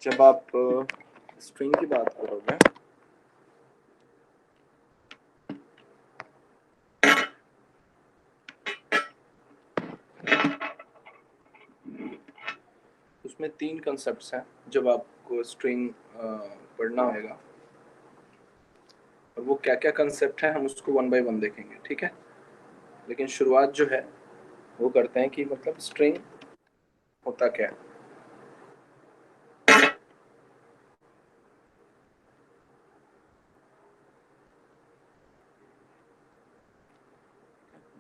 जब आप स्ट्रिंग की बात करोगे उसमें 3 कंसेप्ट्स हैं जब आपको स्ट्रिंग पढ़ना होगा, और वो क्या क्या कंसेप्ट है हम उसको वन बाय वन देखेंगे, ठीक है। लेकिन शुरुआत जो है वो करते हैं कि मतलब स्ट्रिंग होता क्या है।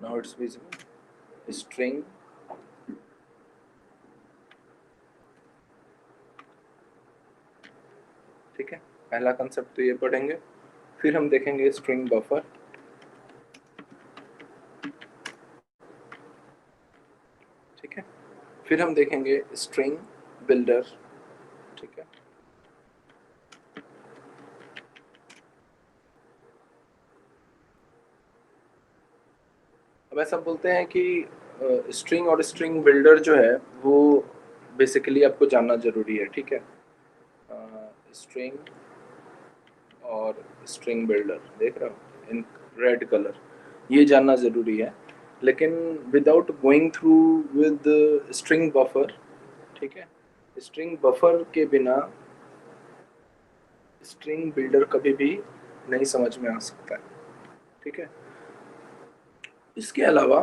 Now it's visible. स्ट्रिंग ठीक है, पहला कंसेप्ट तो ये पढ़ेंगे। फिर हम देखेंगे स्ट्रिंग बफर, ठीक है। फिर हम देखेंगे स्ट्रिंग बिल्डर, ठीक है। अब ऐसा बोलते हैं कि स्ट्रिंग और स्ट्रिंग बिल्डर जो है वो बेसिकली आपको जानना जरूरी है, ठीक है। स्ट्रिंग और स्ट्रिंग बिल्डर देख रहे हो इन रेड कलर, ये जानना ज़रूरी है। लेकिन without going through with string buffer, ठीक है, स्ट्रिंग बफर के बिना स्ट्रिंग बिल्डर कभी भी नहीं समझ में आ सकता है, ठीक है। इसके अलावा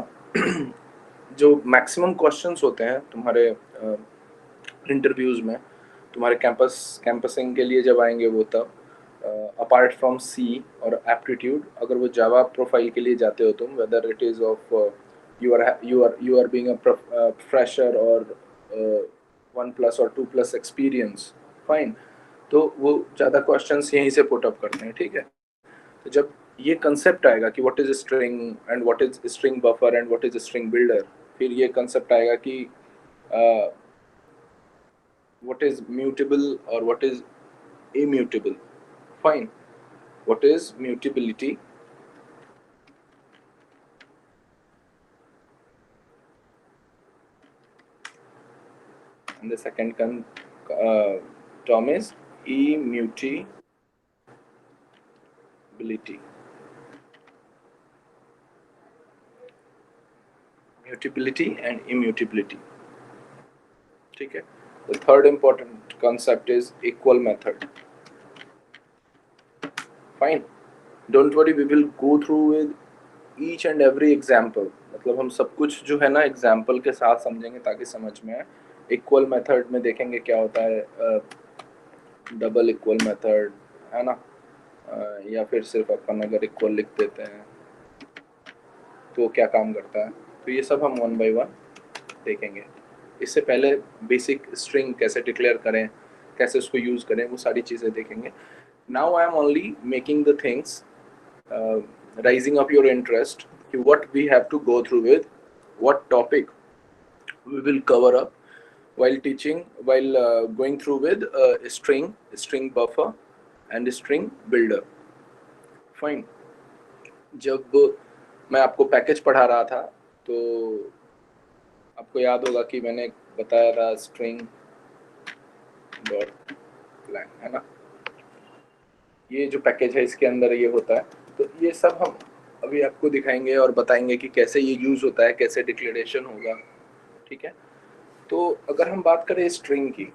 जो मैक्सिमम क्वेश्चंस होते हैं तुम्हारे इंटरव्यूज़ में, तुम्हारे कैंपसिंग के लिए जब आएंगे वो तब, अपार्ट फ्रॉम सी और एप्टीट्यूड, अगर वो जावा प्रोफाइल के लिए जाते हो तुम, whether it is of you are being a fresher और 1+ और 2+ एक्सपीरियंस, फाइन, तो वो ज़्यादा क्वेश्चंस यहीं से पुट अप करते हैं, ठीक है। तो जब ये कंसेप्ट आएगा कि what is string and what is string buffer and what is string builder, फिर ये कंसेप्ट आएगा कि what is mutable or what is immutable, fine, what is mutability, and the second term is immutability. Mutability and immutability, ठीक है। The third important concept is equal method, fine, don't worry, we will go through with each and every example, मतलब हम सब कुछ जो है ना example के साथ समझेंगे ताकि समझ में आए। इक्वल मेथड में देखेंगे क्या होता है, डबल इक्वल मेथड है ना, या फिर सिर्फ अपन अगर इक्वल लिख देते हैं तो क्या काम करता है, तो ये सब हम वन बाय वन देखेंगे। इससे पहले बेसिक स्ट्रिंग कैसे डिक्लेयर करें, कैसे उसको यूज़ करें, वो सारी चीज़ें देखेंगे। Now I am only making the things raising up your interest कि what we have to go through with, what topic we will cover up while teaching, while going through with string buffer and string builder, fine। जब मैं आपको package पढ़ा रहा था तो आपको याद होगा कि मैंने बताया था स्ट्रिंग डॉट lang, है ना, ये जो पैकेज है इसके अंदर ये होता है। तो ये सब हम अभी आपको दिखाएंगे और बताएंगे कि कैसे ये यूज होता है, कैसे डिक्लेरेशन होगा, ठीक है। तो अगर हम बात करें स्ट्रिंग की,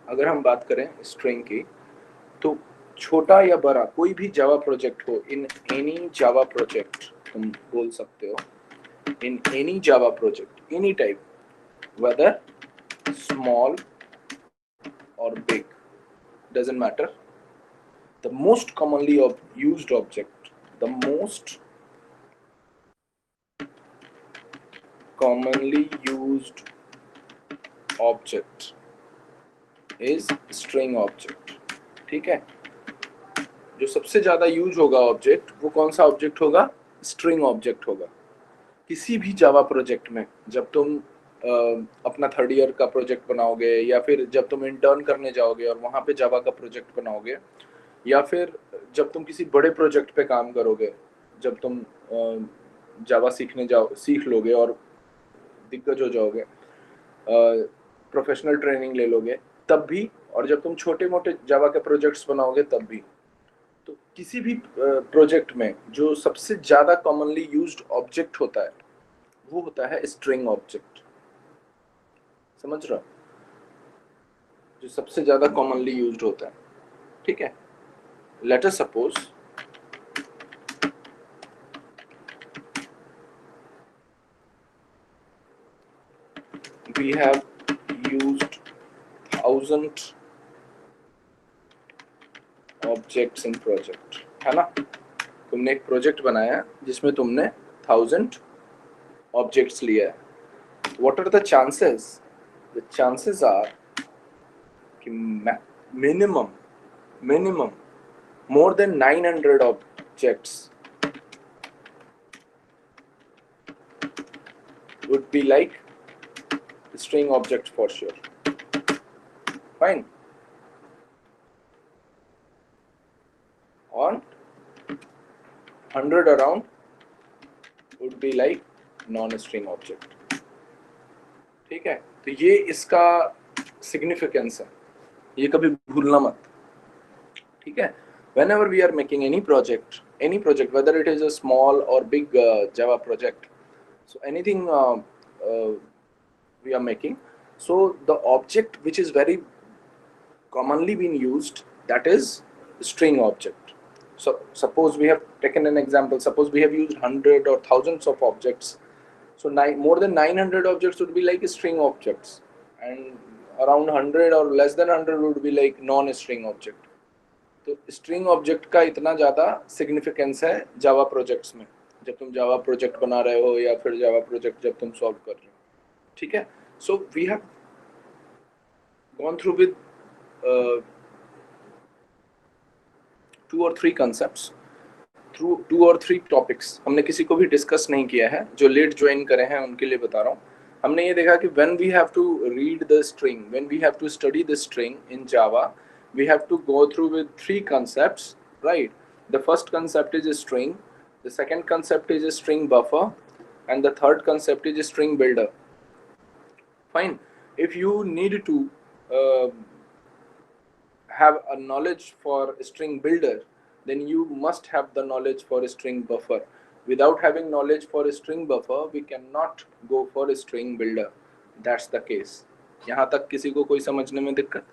अगर हम बात करें स्ट्रिंग की, तो छोटा या बड़ा कोई भी जावा प्रोजेक्ट हो, इन एनी जावा प्रोजेक्ट तुम बोल सकते हो, in any Java project, any type, whether small और big, doesn't matter, the most commonly used object, the most commonly used object is string object, ठीक है। जो सबसे ज्यादा यूज होगा ऑब्जेक्ट, वो कौन सा ऑब्जेक्ट होगा, स्ट्रिंग ऑब्जेक्ट होगा। किसी भी जावा प्रोजेक्ट में जब तुम अपना 3rd ईयर का प्रोजेक्ट बनाओगे, या फिर जब तुम इंटर्न करने जाओगे और वहां पे जावा का प्रोजेक्ट बनाओगे, या फिर जब तुम किसी बड़े प्रोजेक्ट पे काम करोगे, जब तुम जावा सीख लोगे और दिग्गज हो जाओगे, प्रोफेशनल ट्रेनिंग ले लोगे तब भी, और जब तुम छोटे मोटे जावा के प्रोजेक्ट्स बनाओगे तब भी। तो किसी भी प्रोजेक्ट में जो सबसे ज्यादा कॉमनली यूज्ड ऑब्जेक्ट होता है वो होता है स्ट्रिंग ऑब्जेक्ट। समझ रहे हो? जो सबसे ज्यादा कॉमनली यूज्ड होता है, ठीक है। Let us suppose we have used 1000 objects in project, है ना। तुमने एक प्रोजेक्ट बनाया जिसमें तुमने 1000 ऑब्जेक्ट्स लिया है। What are the chances? The chances are कि minimum more than 900 objects would be like string object for sure. Fine. On 100 around would be like non-string object. ठीक है, तो ये इसका सिग्निफिकेंस है, ये कभी भूलना मत। ठीक है, whenever we are making any project, whether it is a small or big Java project, so anything we are making, so the object which is very commonly been used, that is string object. So suppose we have taken an example, suppose we have used 100 or thousands of objects, so more than 900 objects would be like string objects, and around 100 or less than 100 would be like non-string object. तो string object का इतना ज़्यादा significance है जावा projects में, जब तुम Java project बना रहे हो या फिर जावा प्रोजेक्ट जब तुम सॉल्व कर रहे हो। ठीक है, so we have gone through with 2 or 3 concepts, through 2 or 3 topics. हमने किसी को भी डिस्कस नहीं किया है, जो लेट ज्वाइन करे हैं उनके लिए बता रहा हूँ। हमने ये देखा कि when we have to read the string, when we have to study the string in Java, we have to go through with 3 concepts, right? The first concept is a string, the second concept is a string buffer, and the third concept is a string builder. Fine. If you need to have a knowledge for a string builder, then you must have the knowledge for a string buffer. Without having knowledge for a string buffer, we cannot go for a string builder. That's the case. यहाँ तक किसी को कोई समझने में दिक्कत?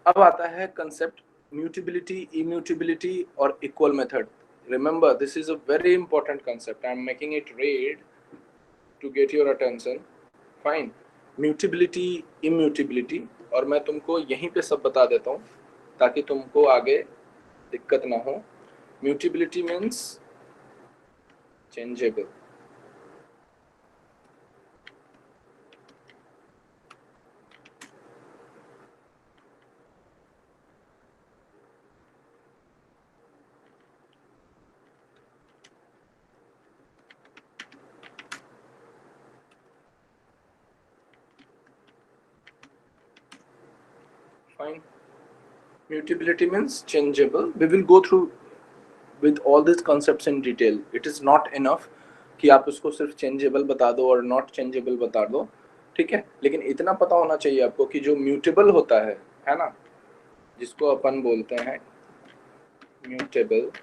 अब आता है concept mutability, immutability और equal method. Remember, this is a very important concept. I'm making it red to get your attention. Fine. Mutability, immutability, और मैं तुमको यहीं पे सब बता देता हूँ ताकि तुमको आगे दिक्कत ना हो। Mutability means changeable. Fine. Mutability means changeable. We will go through with all these concepts in detail. It is not enough कि आप उसको सिर्फ changeable बता दो और not changeable बता दो, ठीक है। लेकिन इतना पता होना चाहिए आपको कि जो mutable होता है ना, जिसको अपन बोलते हैं mutable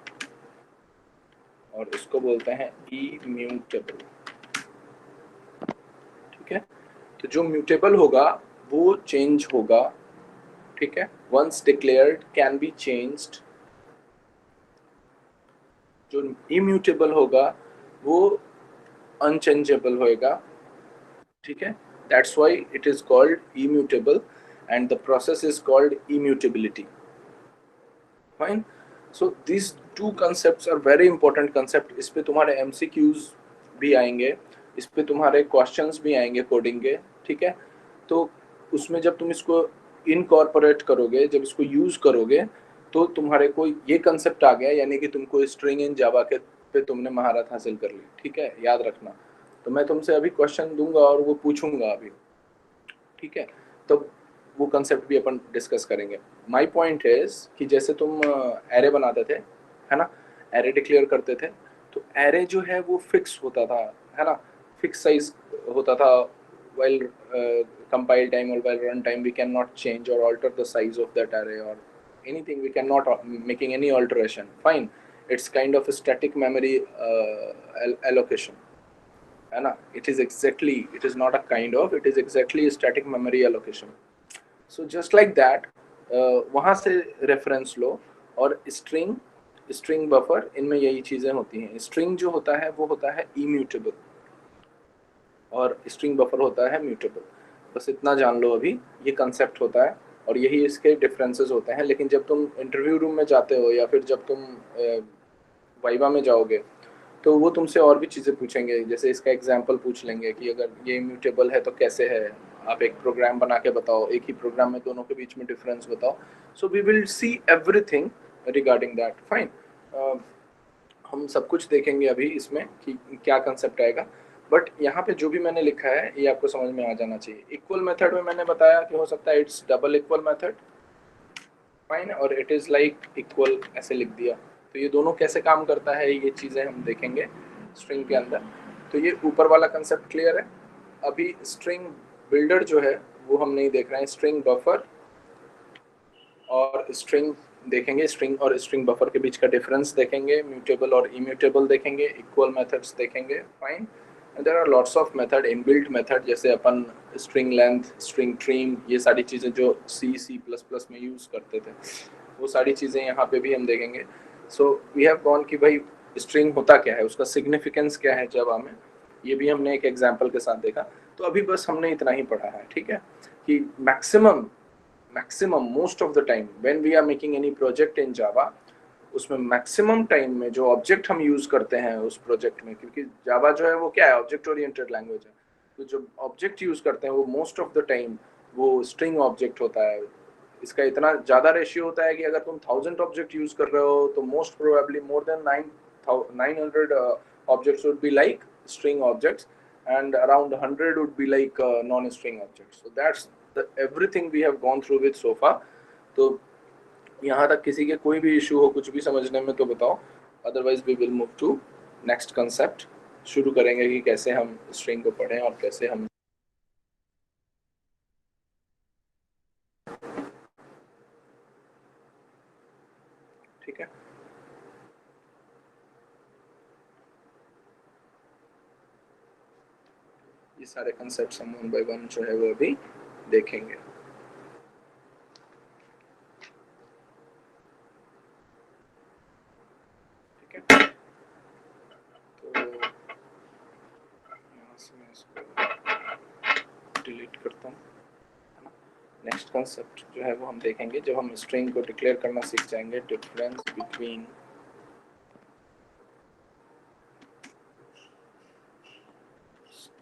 और इसको बोलते हैं immutable, ठीक है। तो जो mutable होगा वो change होगा, ठीक है। Once declared can be changed. जो immutable होगा वो unchangeable होएगा, ठीक है। That's why it is called immutable and the process is called immutability. Fine. So these 2 concepts are very important concept. इस पे तुम्हारे MCQs भी आएंगे, इस पे तुम्हारे questions भी आएंगे कोडिंग के, ठीक है। तो उसमें जब तुम इसको इनकॉर्पोरेट करोगे, जब इसको यूज करोगे, तो तुम्हारे को ये कंसेप्ट आ गया, यानी कि तुमको स्ट्रिंग इन जावा के पे तुमने महारत हासिल कर ली, ठीक है। याद रखना। तो मैं तुमसे अभी क्वेश्चन दूंगा और वो पूछूंगा अभी, ठीक है। तो वो कंसेप्ट भी अपन डिस्कस करेंगे। माय पॉइंट इज कि जैसे तुम एरे बनाते थे, है ना, एरे डिक्लेयर करते थे, तो एरे जो है वो फिक्स होता था, है ना, फिक्स साइज होता था। while compile time or while run time we cannot change or alter the size of that array or anything, we cannot making any alteration, fine, it's kind of a static memory allocation, है ना, it is exactly, it is not a kind of, it is exactly a static memory allocation. So just like that, वहाँ से reference लो, और string buffer, इनमें यही चीज़ें होती हैं। स्ट्रिंग जो होता है वो होता है इम्यूटेबल और स्ट्रिंग बफर होता है म्यूटेबल। बस इतना जान लो अभी, ये कंसेप्ट होता है और यही इसके डिफरेंसेस होते हैं। लेकिन जब तुम इंटरव्यू रूम में जाते हो या फिर जब तुम वाइवा में जाओगे तो वो तुमसे और भी चीज़ें पूछेंगे, जैसे इसका एग्जांपल पूछ लेंगे कि अगर ये इम्यूटेबल है तो कैसे है, आप एक प्रोग्राम बना के बताओ, एक ही प्रोग्राम में दोनों के बीच में डिफरेंस बताओ। So we will see everything regarding that, fine. हम सब कुछ देखेंगे अभी इसमें कि क्या कंसेप्ट आएगा, बट यहाँ पे जो भी मैंने लिखा है ये आपको समझ में आ जाना चाहिए। इक्वल मेथड में मैंने बताया कि हो सकता है it's double equal method, fine, और इट इज़ लाइक इक्वल ऐसे लिख दिया। तो ये दोनों कैसे काम करता है ये चीज़ें हम देखेंगे स्ट्रिंग के अंदर। तो ये ऊपर वाला कंसेप्ट क्लियर है। अभी स्ट्रिंग बिल्डर जो है वो हम नहीं देख रहे हैं, स्ट्रिंग बफर और स्ट्रिंग देखेंगे, स्ट्रिंग और स्ट्रिंग बफर के बीच का डिफरेंस देखेंगे, म्यूटेबल और इम्यूटेबल देखेंगे, इक्वल मेथड्स देखेंगे, fine. There are lots of method, inbuilt method, जैसे अपन स्ट्रिंग लेंथ, स्ट्रिंग ट्रीम, ये सारी चीज़ें जो C++ में यूज़ करते थे वो सारी चीज़ें यहाँ पे भी हम देखेंगे। सो वी हैव गॉन कि भाई स्ट्रिंग होता क्या है, उसका सिग्निफिकेंस क्या है जावा में, ये भी हमने एक एग्जाम्पल के साथ देखा। तो अभी बस हमने इतना ही पढ़ा है, ठीक है, कि maximum most of the time when we are making any project in Java, उसमें मैक्सिमम टाइम में जो ऑब्जेक्ट हम यूज करते हैं उस प्रोजेक्ट में, क्योंकि जावा जो है वो क्या है, ऑब्जेक्ट ओरिएंटेड लैंग्वेज है, तो जो ऑब्जेक्ट यूज करते हैं वो मोस्ट ऑफ द टाइम वो स्ट्रिंग ऑब्जेक्ट होता है। इसका इतना ज़्यादा रेशियो होता है कि अगर तुम 1000 ऑब्जेक्ट यूज कर रहे हो तो most probably more than 900 objects would be like string objects and around 100 would be like non-string objects. So that's everything we have gone through with so far. तो यहाँ तक किसी के कोई भी इशू हो कुछ भी समझने में तो बताओ, otherwise we will move to next concept. शुरू करेंगे कि कैसे हम स्ट्रिंग को पढ़ें और कैसे हम, ठीक है। ये सारे कंसेप्ट हम वन बाय वन जो है वो अभी देखेंगे। ठीक है, तो यहाँ से मैं इसको डिलीट करता हूँ। नेक्स्ट कंसेप्ट जो है वो हम देखेंगे जब हम स्ट्रिंग को डिक्लेयर करना सीख जाएंगे, difference between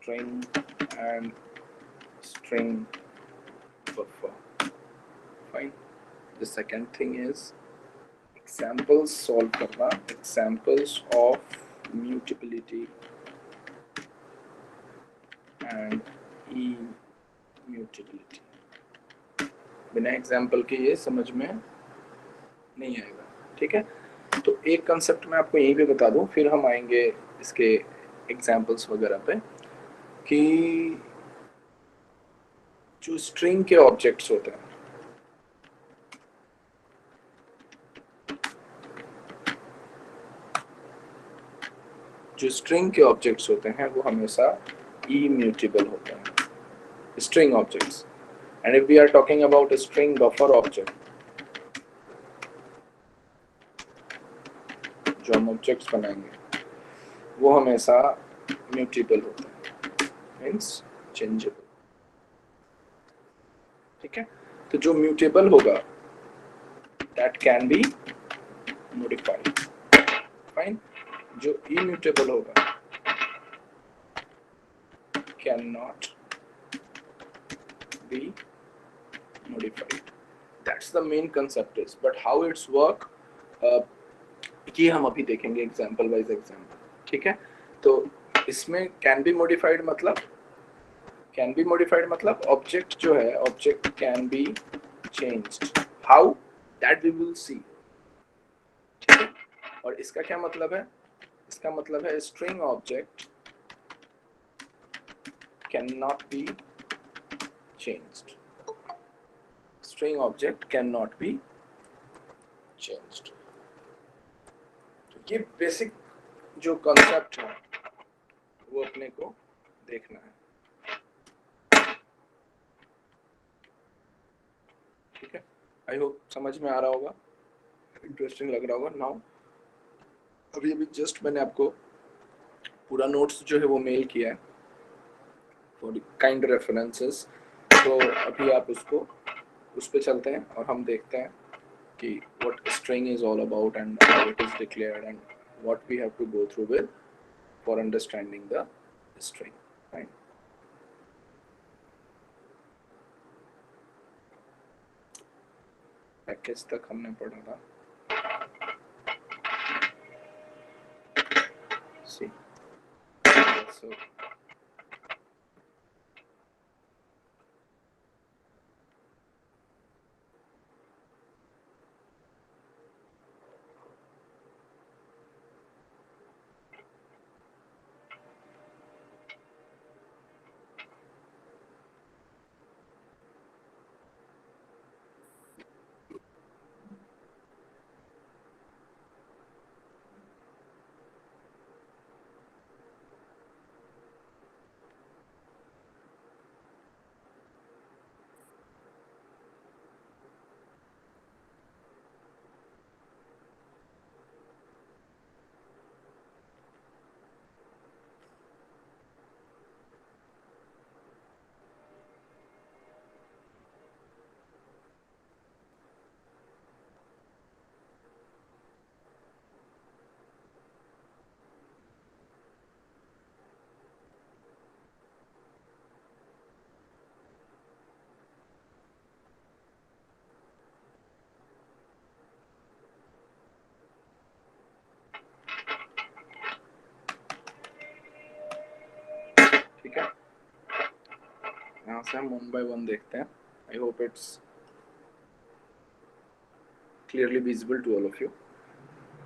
string and string buffer, fine। The second thing is examples solve करना, examples of mutability and immutability। बिना एग्जाम्पल के ये समझ में नहीं आएगा, ठीक है। तो एक कंसेप्ट मैं आपको यहीं पे बता दूं, फिर हम आएंगे इसके एग्जाम्पल्स वगैरह पे, कि जो स्ट्रिंग के ऑब्जेक्ट्स होते हैं, जो स्ट्रिंग के ऑब्जेक्ट्स होते हैं वो हमेशा इम्यूटेबल होते हैं, string objects. And if we are talking about a string buffer object, जो हम ऑब्जेक्ट्स बनाएंगे वो हमेशा म्यूटेबल होते हैं, मीन्स चेंजेबल, ठीक है। तो जो म्यूटेबल होगा that can be modified, fine. जो इम्यूटेबल होगा can not B modified. That's the main concept is, but how it's work ये हम अभी देखेंगे एग्जाम्पल वाइज एग्जाम्पल, ठीक है। तो इसमें कैन बी मॉडिफाइड मतलब ऑब्जेक्ट जो है, object can be changed, how, that we will see, ठीक है। और इसका क्या मतलब है, इसका मतलब है string object can not be changed, string object can not be changed. तो ये बेसिक जो कॉन्सेप्ट है वो अपने को देखना है, ठीक है। आई होप समझ में आ रहा होगा, इंटरेस्टिंग लग रहा होगा। नाउ अभी अभी जस्ट मैंने आपको पूरा नोट्स जो है वो मेल किया है फॉर काइंड रेफरेंसेस, तो अभी आप उसको उस पे चलते हैं और हम देखते हैं कि what string is all about and how it is declared and what we have to go through with for understanding the string, right? Package तक हमने पढ़ा था। See, so ठीक है, यहाँ से हम 1 by 1 देखते हैं। I hope it's clearly visible to all of you.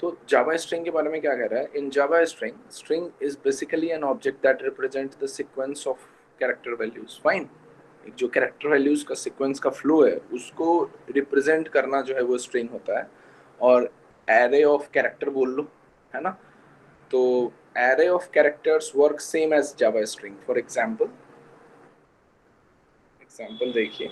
तो जावा स्ट्रिंग के बारे में क्या कह रहा है? In Java string, string is basically an object that represent the sequence of character values. Fine, एक जो कैरेक्टर वैल्यूज का सीक्वेंस का फ्लो है उसको रिप्रेजेंट करना जो है वो स्ट्रिंग होता है। और एरे ऑफ कैरेक्टर बोल लो, है ना। तो array of characters work same as Java string. For example देखिए,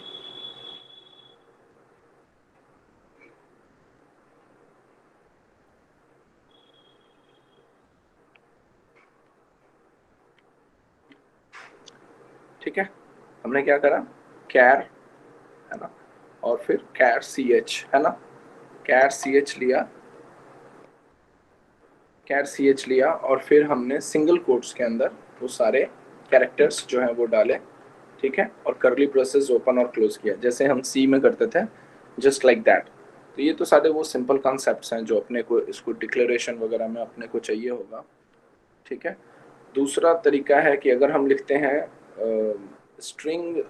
ठीक है, हमने क्या करा, कैर, है ना, और फिर कैर सी एच, है ना, कैर सी एच लिया, कैर सी एच लिया और फिर हमने सिंगल कोट्स के अंदर वो सारे कैरेक्टर्स जो हैं वो डाले, ठीक है, और करली ब्रेसेस ओपन और क्लोज किया जैसे हम सी में करते थे, जस्ट लाइक दैट। तो ये तो सारे वो सिंपल कॉन्सेप्ट्स हैं जो अपने को इसको डिक्लेरेशन वगैरह में अपने को चाहिए होगा, ठीक है। दूसरा तरीका है कि अगर हम लिखते हैं स्ट्रिंग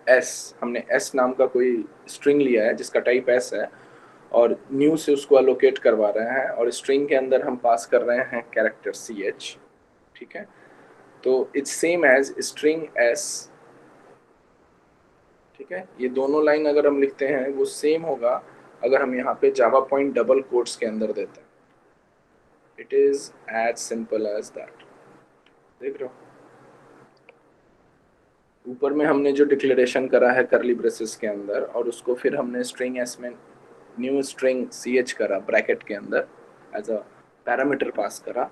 एस, हमने एस नाम का कोई स्ट्रिंग लिया है जिसका टाइप एस है और न्यू से उसको अलोकेट करवा रहे हैं और स्ट्रिंग के अंदर हम पास कर रहे हैं कैरेक्टर सी एच, ठीक है। तो it's same as string S, ठीक है। ये दोनों लाइन अगर हम लिखते हैं वो सेम होगा अगर हम यहाँ पे जावा पॉइंट डबल कोट्स के अंदर देते हैं। It is as simple as that. देख रहे हो, ऊपर में हमने जो डिक्लेरेशन करा है करली ब्रेसेस के अंदर और उसको फिर हमने स्ट्रिंग एस में न्यू स्ट्रिंग सी एच करा ब्रैकेट के अंदर एज अ पैरामीटर पास करा।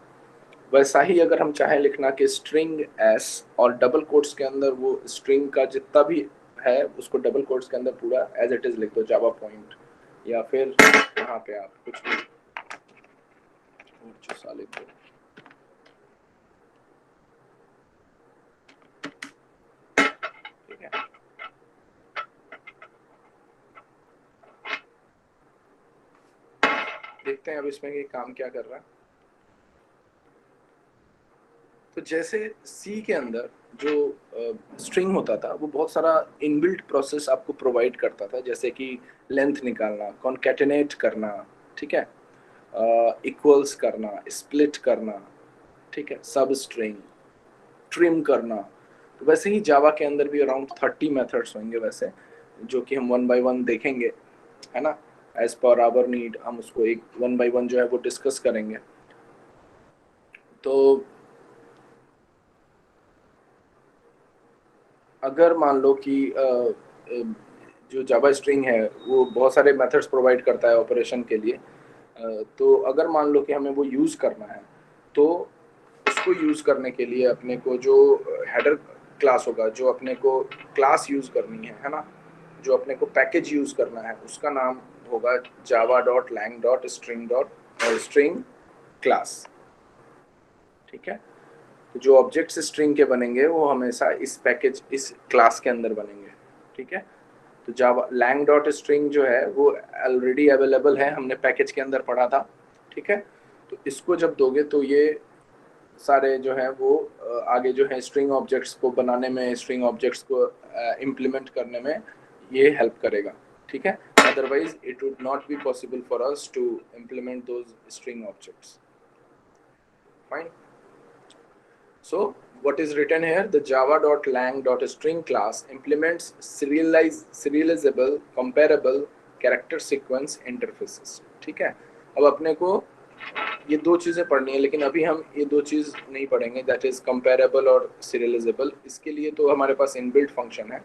वैसा ही अगर हम चाहे लिखना कि स्ट्रिंग एस और डबल कोट्स के अंदर वो स्ट्रिंग का जितना भी है उसको डबल कोट्स के अंदर पूरा एज इट इज लिख दो जावा पॉइंट, या फिर यहाँ पे आप कुछ भी लिख दो, ठीक है। देखते हैं अब इसमें ये काम क्या कर रहा है। तो जैसे सी के अंदर जो स्ट्रिंग होता था वो बहुत सारा इनबिल्ट प्रोसेस आपको प्रोवाइड करता था, जैसे कि लेंथ निकालना, कॉन्कैटिनेट करना, ठीक है, इक्वल्स करना, स्प्लिट करना, ठीक है, सब स्ट्रिंग, ट्रिम करना। तो वैसे ही जावा के अंदर भी अराउंड 30 मेथड्स होंगे वैसे, जो कि हम वन बाय वन देखेंगे, है ना, एज पर आवर नीड हम उसको एक वन बाय वन जो है वो डिस्कस करेंगे। तो अगर मान लो कि जो जावा स्ट्रिंग है वो बहुत सारे मेथड्स प्रोवाइड करता है ऑपरेशन के लिए, तो अगर मान लो कि हमें वो यूज़ करना है, तो उसको यूज़ करने के लिए अपने को जो हेडर क्लास होगा, जो अपने को क्लास यूज़ करनी है ना, जो अपने को पैकेज यूज़ करना है, उसका नाम होगा java.lang.string क्लास। ठीक है, तो जो ऑब्जेक्ट्स स्ट्रिंग के बनेंगे वो हमेशा इस पैकेज, इस क्लास के अंदर बनेंगे। ठीक है, तो जावा lang डॉट स्ट्रिंग जो है वो ऑलरेडी अवेलेबल है, हमने पैकेज के अंदर पढ़ा था। ठीक है, तो इसको जब दोगे तो ये सारे जो है वो आगे जो है स्ट्रिंग ऑब्जेक्ट्स को बनाने में, स्ट्रिंग ऑब्जेक्ट्स को इम्प्लीमेंट करने में ये हेल्प करेगा। ठीक है, otherwise it would not be possible for us to implement those string objects. Fine. So what is written here? The java.lang.string class implements serializable, comparable character sequence interfaces. ठीक है, अब अपने को ये दो चीज़ें पढ़नी है, लेकिन अभी हम ये दो चीज़ नहीं पढ़ेंगे, दैट इज कंपेरेबल और सीरियलाइजेबल। इसके लिए तो हमारे पास इनबिल्ट फंक्शन है।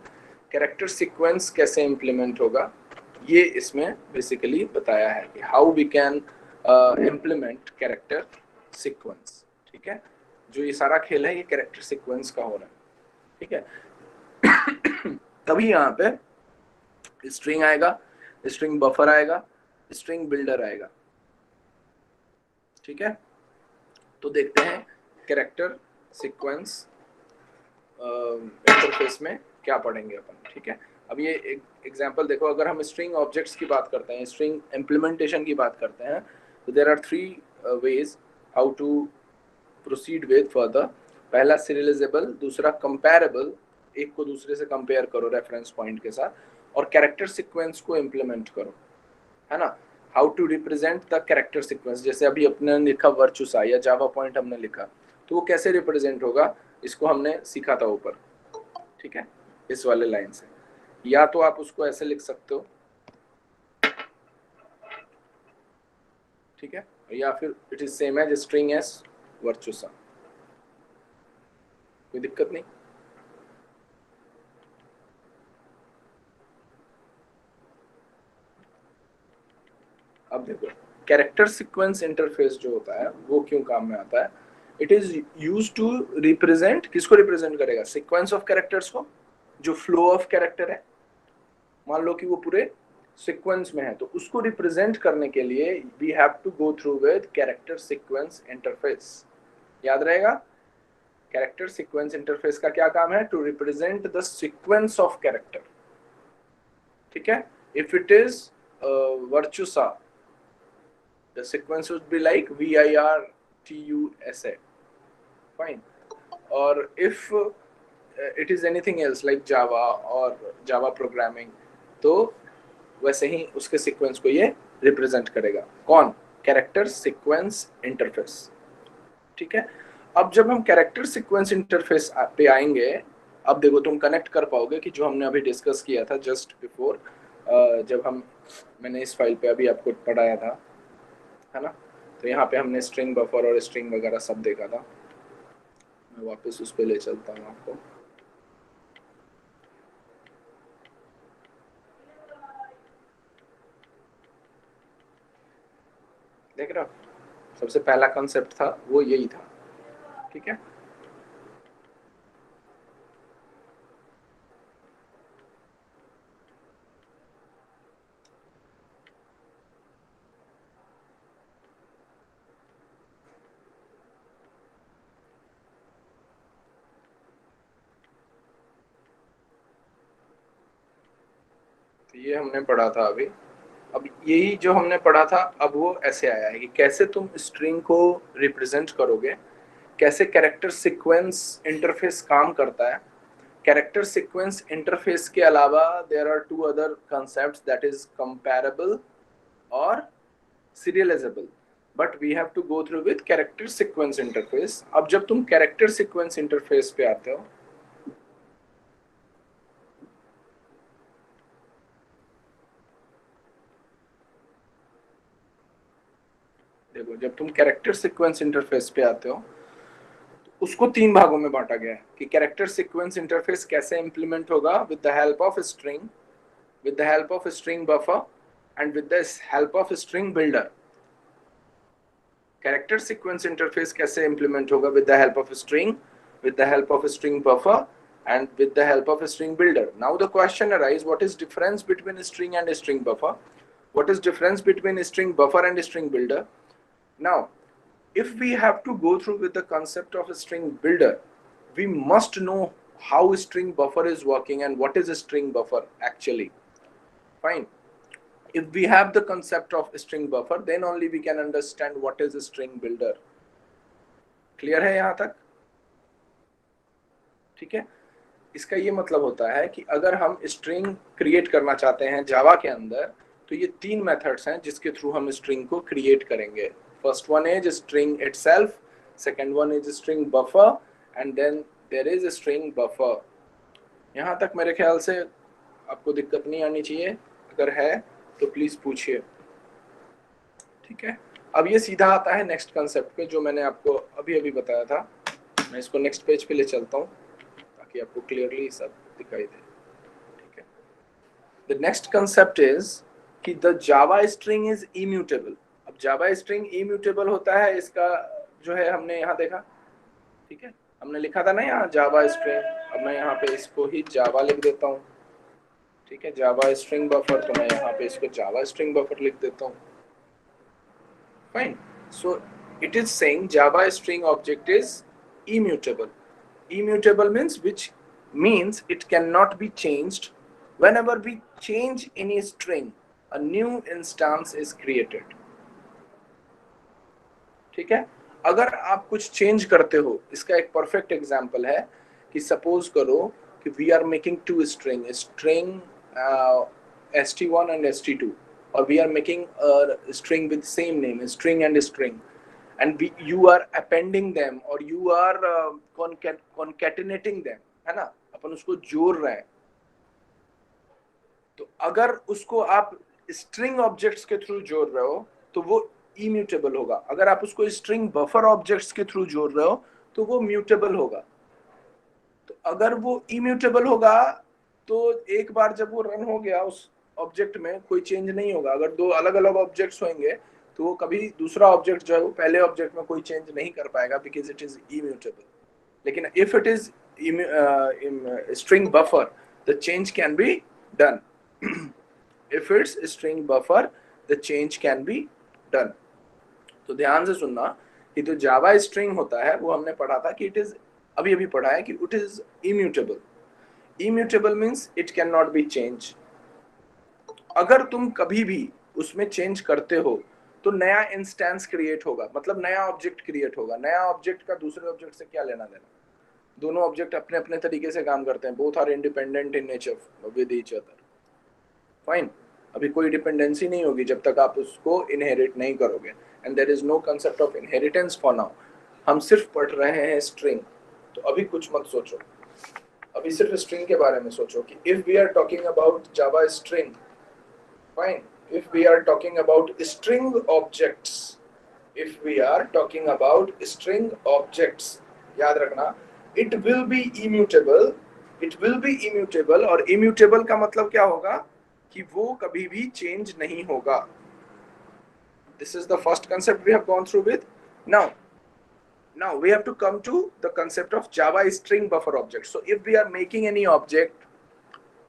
कैरेक्टर सीक्वेंस कैसे इम्प्लीमेंट होगा ये इसमें बेसिकली बताया है कि how we can implement character sequence. ठीक है, जो ये सारा खेल है ये कैरेक्टर सीक्वेंस का हो रहा है। ठीक है, तभी यहाँ पे स्ट्रिंग आएगा, स्ट्रिंग बफर आएगा, स्ट्रिंग बिल्डर आएगा। ठीक है, तो देखते हैं कैरेक्टर सीक्वेंस इंटरफेस में क्या पढ़ेंगे अपन। ठीक है, अब ये एक एग्जांपल देखो, अगर हम स्ट्रिंग ऑब्जेक्ट्स की बात करते हैं, स्ट्रिंग इम्प्लीमेंटेशन की बात करते हैं, तो there are 3 ways how to proceed with further. पहला सीरियलाइजेबल, दूसरा कंपेरेबल, एक को दूसरे से कंपेयर करो रेफरेंस पॉइंट के साथ, और कैरेक्टर सीक्वेंस को इम्प्लीमेंट करो, है ना। How to represent the character sequence, जैसे अभी अपने लिखा वर्चुसा या जावा पॉइंट हमने लिखा, तो वो कैसे रिप्रेजेंट होगा इसको हमने सीखा था ऊपर। ठीक है, इस वाले लाइन से, या तो आप उसको ऐसे लिख सकते हो, ठीक है, या फिर it is same as string S Virtusa, कोई दिक्कत नहीं। अब देखो कैरेक्टर सीक्वेंस इंटरफेस जो होता है वो क्यों काम में आता है। It is use to represent, किसको रिप्रेजेंट करेगा, सीक्वेंस ऑफ कैरेक्टर्स को, जो फ्लो ऑफ कैरेक्टर है, मान लो कि वो पूरे सीक्वेंस में है, तो उसको रिप्रेजेंट करने के लिए we have to go through with character sequence interface. याद रहेगा, कैरेक्टर सीक्वेंस इंटरफेस का क्या काम है, to represent the sequence of character. ठीक है, if it is Virtusa, the sequence would be like virtusa, fine, or if it is anything else like java or java programming, तो वैसे ही उसके sequence को ये रिप्रेजेंट करेगा। कौन, कैरेक्टर सीक्वेंस इंटरफेस। ठीक है, अब जब हम कैरेक्टर सीक्वेंस इंटरफेस पे आएंगे, अब देखो तुम कनेक्ट कर पाओगे कि जो हमने अभी डिस्कस किया था जस्ट बिफोर, जब मैंने इस फाइल पे अभी आपको पढ़ाया था, है ना, तो यहाँ पे हमने स्ट्रिंग बफर और स्ट्रिंग वगैरह सब देखा था। मैं वापस उस पे ले चलता हूँ आपको। देख रहे हो, सबसे पहला कॉन्सेप्ट था वो यही था। ठीक है, तो ये हमने पढ़ा था अभी। अब यही जो हमने पढ़ा था, अब वो ऐसे आया है कि कैसे तुम स्ट्रिंग को रिप्रेजेंट करोगे, कैसे कैरेक्टर सीक्वेंस इंटरफेस काम करता है। कैरेक्टर सीक्वेंस इंटरफेस के अलावा there are 2 other concepts, that is comparable और serializable. But we have to go through with character sequence interface. अब जब तुम कैरेक्टर सीक्वेंस इंटरफेस पे आते हो, देखो जब तुम कैरेक्टर सीक्वेंस इंटरफेस पे आते हो तो उसको तीन भागों में बांटा गया है कि कैरेक्टर सीक्वेंस इंटरफेस कैसे इंप्लीमेंट होगा, with the help of string, with the help of a string buffer and with the help of a string builder। character sequence interface कैसे implement होगा, with the help of a string, with the help of a string buffer and with the help of a string builder। now the question arises, what is difference between a string and a string buffer, what is difference between a string buffer and a string builder? now if we have to go through with the concept of a string builder, we must know how a string buffer is working and what is a string buffer actually। fine, if we have the concept of string buffer, then only we can understand what is a string builder। Clear है यहां तक? ठीक है, इसका ये मतलब होता है कि अगर हम स्ट्रिंग क्रिएट करना चाहते हैं जावा के अंदर, तो ये तीन मेथड्स हैं जिसके थ्रू हम स्ट्रिंग को क्रिएट करेंगे। First one is string itself, second one is string buffer and then there is string buffer. यहां तक मेरे ख्याल से आपको दिक्कत नहीं आनी चाहिए, अगर है तो प्लीज पूछिए। ठीक है, अब ये सीधा आता है नेक्स्ट कंसेप्ट पे जो मैंने आपको अभी अभी बताया था। मैं इसको नेक्स्ट पेज पे ले चलता हूँ ताकि आपको क्लियरली सब दिखाई दे। ठीक है, द नेक्स्ट कंसेप्ट इज कि the Java string is immutable. अब जावा स्ट्रिंग इम्यूटेबल होता है, इसका जो है हमने यहाँ देखा। ठीक है, हमने लिखा था ना यहाँ जावा स्ट्रिंग, अब मैं यहाँ पे इसको ही जावा लिख देता हूँ। ठीक है, जावा स्ट्रिंग बफर, तो मैं यहाँ पे इसको जावा स्ट्रिंग बफर लिख देता हूँ। Fine, so it is saying Java string object is immutable। immutable means which means it cannot be changed। whenever we change any string, a new instance is created। ठीक है, अगर आप कुछ चेंज करते हो, इसका एक परफेक्ट एग्जांपल है कि सपोज करो कि we are making two string st1 and st2, or we are making a string with same name, string and string, and you are appending them or you are concatenating them, है ना, अपन उसको जोड़ रहे हैं। तो अगर उसको आप स्ट्रिंग ऑब्जेक्ट्स के थ्रू जोड़ रहे हो तो वो इम्यूटेबल होगा। अगर आप उसको स्ट्रिंग बफर ऑब्जेक्ट्स के थ्रू जोड़ रहे हो तो वो म्यूटेबल होगा। तो अगर वो इम्यूटेबल होगा तो एक बार जब वो रन हो गया उस ऑब्जेक्ट में कोई चेंज नहीं होगा। अगर दो अलग अलग ऑब्जेक्ट्स होंगे तो वो कभी दूसरा ऑब्जेक्ट जो है वो पहले ऑब्जेक्ट में कोई चेंज नहीं कर पाएगा, बिकॉज इट इज इम्यूटेबल। लेकिन if it is string buffer, the change can be done. If it's string buffer, the change can be done. तो ध्यान से सुनना कि जो जावा स्ट्रिंग होता है वो हमने पढ़ा था कि इट इज, अभी अभी पढ़ा है कि it is immutable. Immutable means it can not B change. अगर तुम कभी भी उसमें चेंज करते हो तो नया इंस्टेंस क्रिएट होगा, मतलब नया ऑब्जेक्ट क्रिएट होगा। नया ऑब्जेक्ट का दूसरे ऑब्जेक्ट से क्या लेना देना, दोनों ऑब्जेक्ट अपने अपने तरीके से काम करते हैं, both are independent in nature with each other. Fine, अभी कोई डिपेंडेंसी नहीं होगी जब तक आप उसको इनहेरिट नहीं करोगे, and there is no concept of inheritance for now. हम सिर्फ पढ़ रहे हैं स्ट्रिंग, तो अभी कुछ मत सोचो, अभी सिर्फ स्ट्रिंग के बारे में सोचो कि if we are talking about Java string, fine, if we are talking about string objects, if we are talking about string objects, याद रखना it will be immutable, it will be immutable। और immutable का मतलब क्या होगा कि वो कभी भी चेंज नहीं होगा। This is the first concept we have gone through with। now we have to come to the concept of Java string buffer object। so if we are making any object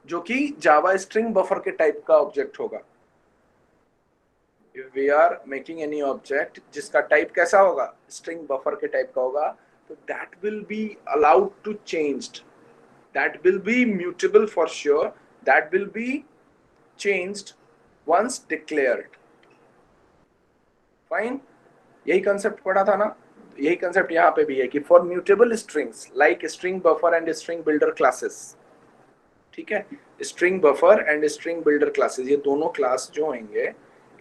जो कि Java string buffer के type का object होगा, if we are making any object जिसका type कैसा होगा, string buffer के type का होगा, तो that will be allowed to changed, that will be mutable for sure, that will be changed once declared. Fine, यही कंसेप्ट पढ़ा था ना, यही कंसेप्ट यहाँ पे भी है कि for mutable strings like string buffer and string builder classes. ठीक है, string buffer and string builder classes, ये दोनों क्लास जो होंगे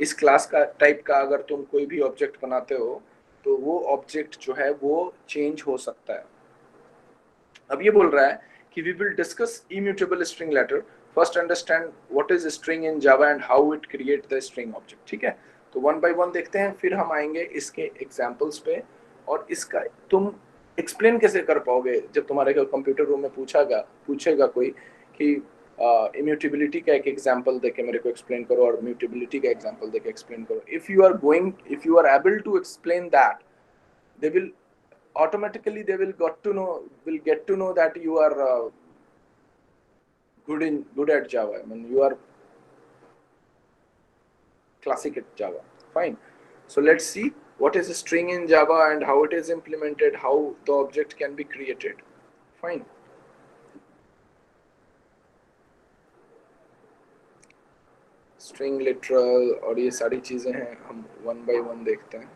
इस क्लास का टाइप का अगर तुम कोई भी ऑब्जेक्ट बनाते हो तो वो ऑब्जेक्ट जो है वो चेंज हो सकता है। अब ये बोल रहा है कि we will discuss immutable string later, first understand what is string in Java and how it create the string object. ठीक है, तो वन बाय वन देखते हैं, फिर हम आएंगे इसके एग्जांपल्स पे। और इसका तुम एक्सप्लेन कैसे कर पाओगे जब तुम्हारे कंप्यूटर रूम में पूछेगा कोई कि इम्यूटेबिलिटी का एक एग्जांपल देके मेरे को एक्सप्लेन करो और म्यूटेबिलिटी का एग्जांपल देके एक्सप्लेन करो। If you are able to explain that, they will automatically they will get to know that you are good at Java. I mean, you are classic at Java. Fine. So let's see what is a string in Java and how it is implemented, how the object can be created. Fine. String literal और ये सारी चीजें हैं, हम one by one देखते हैं।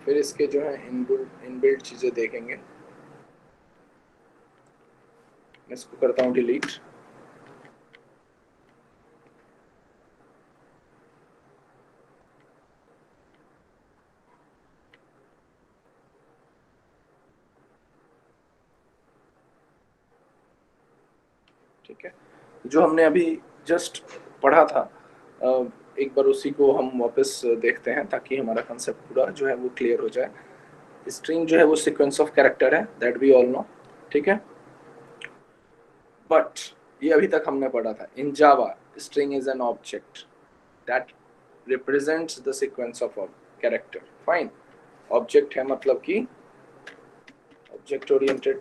फिर इसके जो है इनबिल्ट चीजें देखेंगे। मैं इसको करता हूँ डिलीट। ठीक है, जो हमने अभी जस्ट पढ़ा था एक बार उसी को हम वापस देखते हैं ताकि हमारा कंसेप्ट पूरा जो है वो क्लियर हो जाए। स्ट्रिंग जो है वो सीक्वेंस ऑफ कैरेक्टर है, दैट वी ऑल नो। ठीक है, बट ये अभी तक हमने पढ़ा था, in Java string is an object that represents the sequence of character. Fine, object है मतलब कि ऑब्जेक्ट ओरिएंटेड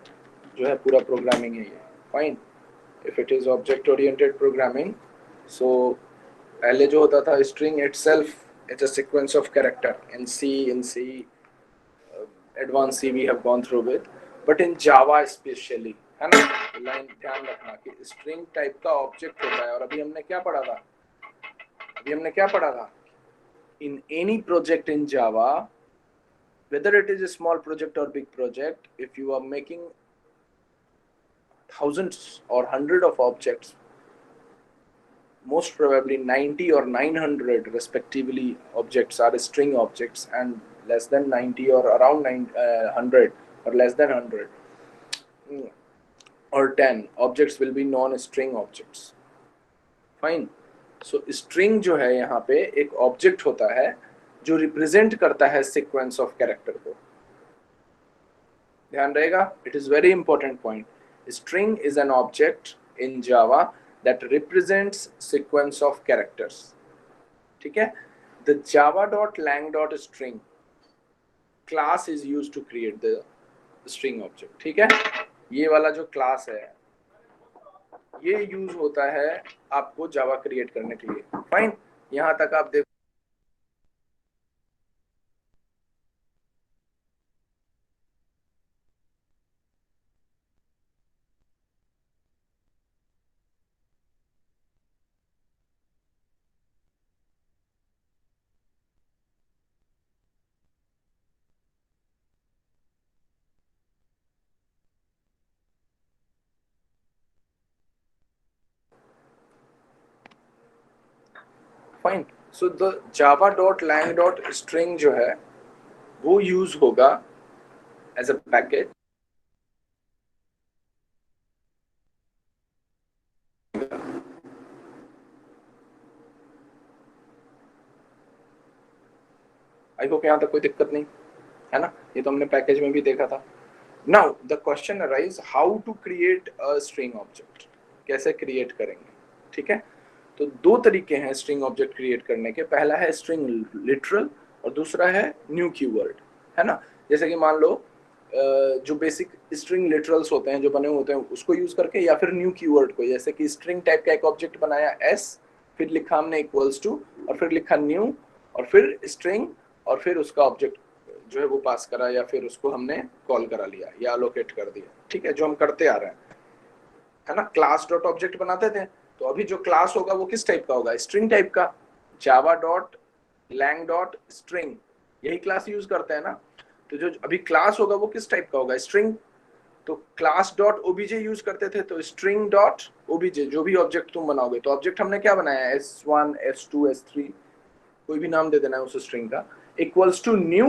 जो है पूरा प्रोग्रामिंग है ये। Fine, if it is object oriented programming, so पहले जो होता था string itself it's a sequence of character in C advanced C we have gone through with, but in Java especially है ना, लाइन ध्यान रखना कि string टाइप का ऑब्जेक्ट होता है। और अभी हमने क्या पढ़ा था, in any project in Java, whether it is a small project or big project, if you are making thousands or hundred of objects, most probably 90 or 900 respectively objects are string objects, and less than 90 or around 100 or less than 100 or 10 objects will be non-string objects. Fine. So string जो है यहाँ पे एक object होता है जो represent करता है सीक्वेंस ऑफ कैरेक्टर को। ध्यान रहेगा, it is very important point. String is an object in Java that represents sequence of characters. ठीक है, the java.lang.string class is used to create the string object. ठीक है, ये वाला जो क्लास है ये यूज होता है आपको जावा क्रिएट करने के लिए। फाइन, यहां तक आप देखो। फाइन, सो द java.lang.string जो है वो यूज होगा as a package. I hope यहाँ तक कोई दिक्कत नहीं है ना, ये तो हमने पैकेज में भी देखा था। Now the question arise how to create a string object, कैसे क्रिएट करेंगे। ठीक है, तो दो तरीके हैं स्ट्रिंग ऑब्जेक्ट क्रिएट करने के। पहला है स्ट्रिंग लिटरल और दूसरा है न्यू कीवर्ड, है ना। जैसे कि मान लो जो बेसिक स्ट्रिंग लिटरल्स होते हैं जो बने होते हैं उसको यूज करके, या फिर न्यू कीवर्ड को, जैसे कि स्ट्रिंग टाइप का एक ऑब्जेक्ट बनाया s, फिर लिखा हमने इक्वल्स टू और फिर लिखा न्यू और फिर स्ट्रिंग और फिर उसका ऑब्जेक्ट जो है वो पास करा या फिर उसको हमने कॉल करा लिया या अलोकेट कर दिया। ठीक है, जो हम करते आ रहे हैं, है ना। क्लास डॉट ऑब्जेक्ट बनाते थे, तो अभी जो क्लास होगा वो किस टाइप का होगा, स्ट्रिंग टाइप का। java.lang.string यही क्लास यूज करते हैं ना। तो जो अभी क्लास होगा वो किस टाइप का होगा, स्ट्रिंग। तो क्लास डॉट ओबीजे यूज करते थे, तो स्ट्रिंग डॉट ओबीजे जो भी ऑब्जेक्ट तुम बनाओगे, तो ऑब्जेक्ट हमने क्या बनाया, s1 s2 s3, कोई भी नाम दे देना है उस स्ट्रिंग का, इक्वल्स टू न्यू,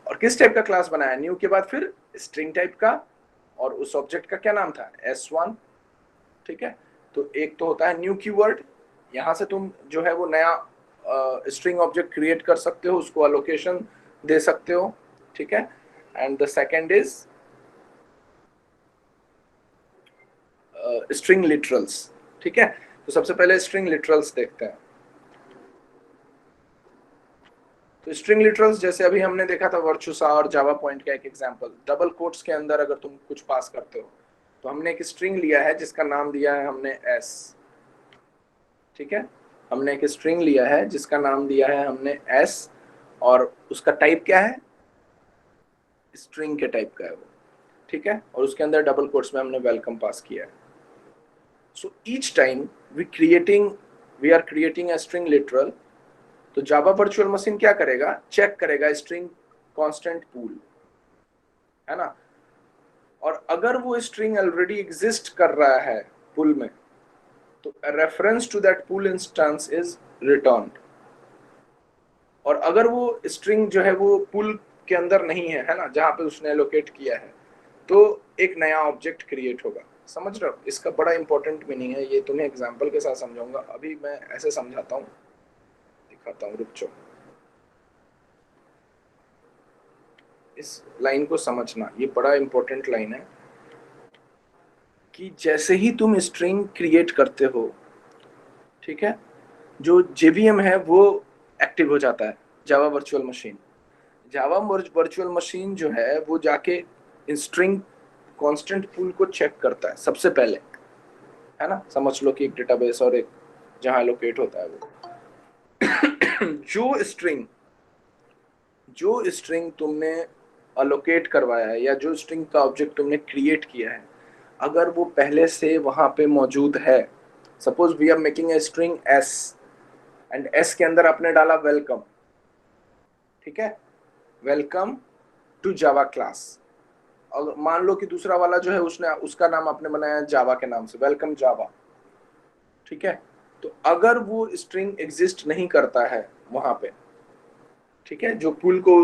और किस टाइप का क्लास बनाया, न्यू के बाद फिर स्ट्रिंग टाइप का, और उस ऑब्जेक्ट का क्या नाम था, s1। ठीक है, तो एक तो होता है न्यू कीवर्ड, यहाँ से तुम जो है वो नया स्ट्रिंग ऑब्जेक्ट क्रिएट कर सकते हो, उसको अलोकेशन दे सकते हो। ठीक है, and the second is string literals. ठीक है, तो सबसे पहले स्ट्रिंग लिटरल्स देखते हैं। तो स्ट्रिंग लिटरल्स जैसे अभी हमने देखा था वर्चुसा और जावा पॉइंट का एक एग्जांपल, डबल कोट्स के अंदर अगर तुम कुछ पास करते हो, तो हमने एक स्ट्रिंग लिया है जिसका नाम दिया है हमने s। ठीक है, हमने एक स्ट्रिंग लिया है जिसका नाम दिया है हमने s, और उसका टाइप क्या है, स्ट्रिंग के टाइप का है वो। ठीक है, और उसके अंदर डबल कोट्स में हमने वेलकम पास किया है। So each time we are creating a string literal, तो जावा वर्चुअल मशीन क्या करेगा, चेक करेगा स्ट्रिंग कांस्टेंट पूल, है ना, और अगर वो स्ट्रिंग ऑलरेडी एग्जिस्ट कर रहा है पुल में, तो reference to that pool instance is return. और अगर वो स्ट्रिंग जो है वो पुल के अंदर नहीं है ना, जहां पे उसने एलोकेट किया है, तो एक नया ऑब्जेक्ट क्रिएट होगा। समझ रहे हो, इसका बड़ा इंपॉर्टेंट मीनिंग है, ये तुम्हें एग्जांपल के साथ समझाऊंगा। अभी मैं ऐसे समझाता हूँ, दिखाता हूँ, रुक जाओ, इस लाइन को समझना, ये बड़ा इंपॉर्टेंट लाइन है कि जैसे ही तुम स्ट्रिंग क्रिएट करते हो, ठीक है, जो जेवीएम है वो एक्टिव हो जाता है, Java virtual machine. Java virtual machine जो है वो जाके स्ट्रिंग कांस्टेंट पूल को चेक करता है सबसे पहले, है ना, समझ लो कि एक डेटाबेस और एक जहां एलोकेट होता है वो जो स्ट्रिंग तुमने अलोकेट करवाया है, या जो स्ट्रिंग का ऑब्जेक्ट तुमने क्रिएट किया है, अगर वो पहले से वहां पे मौजूद है, suppose we are making a string S, and S के अंदर आपने डाला वेलकम। ठीक है, वेलकम टू जावा क्लास, और मान लो कि दूसरा वाला जो है उसने उसका नाम आपने बनाया जावा के नाम से, वेलकम जावा। ठीक है, तो अगर वो स्ट्रिंग एग्जिस्ट नहीं करता है वहां पे, ठीक है, जो पुल को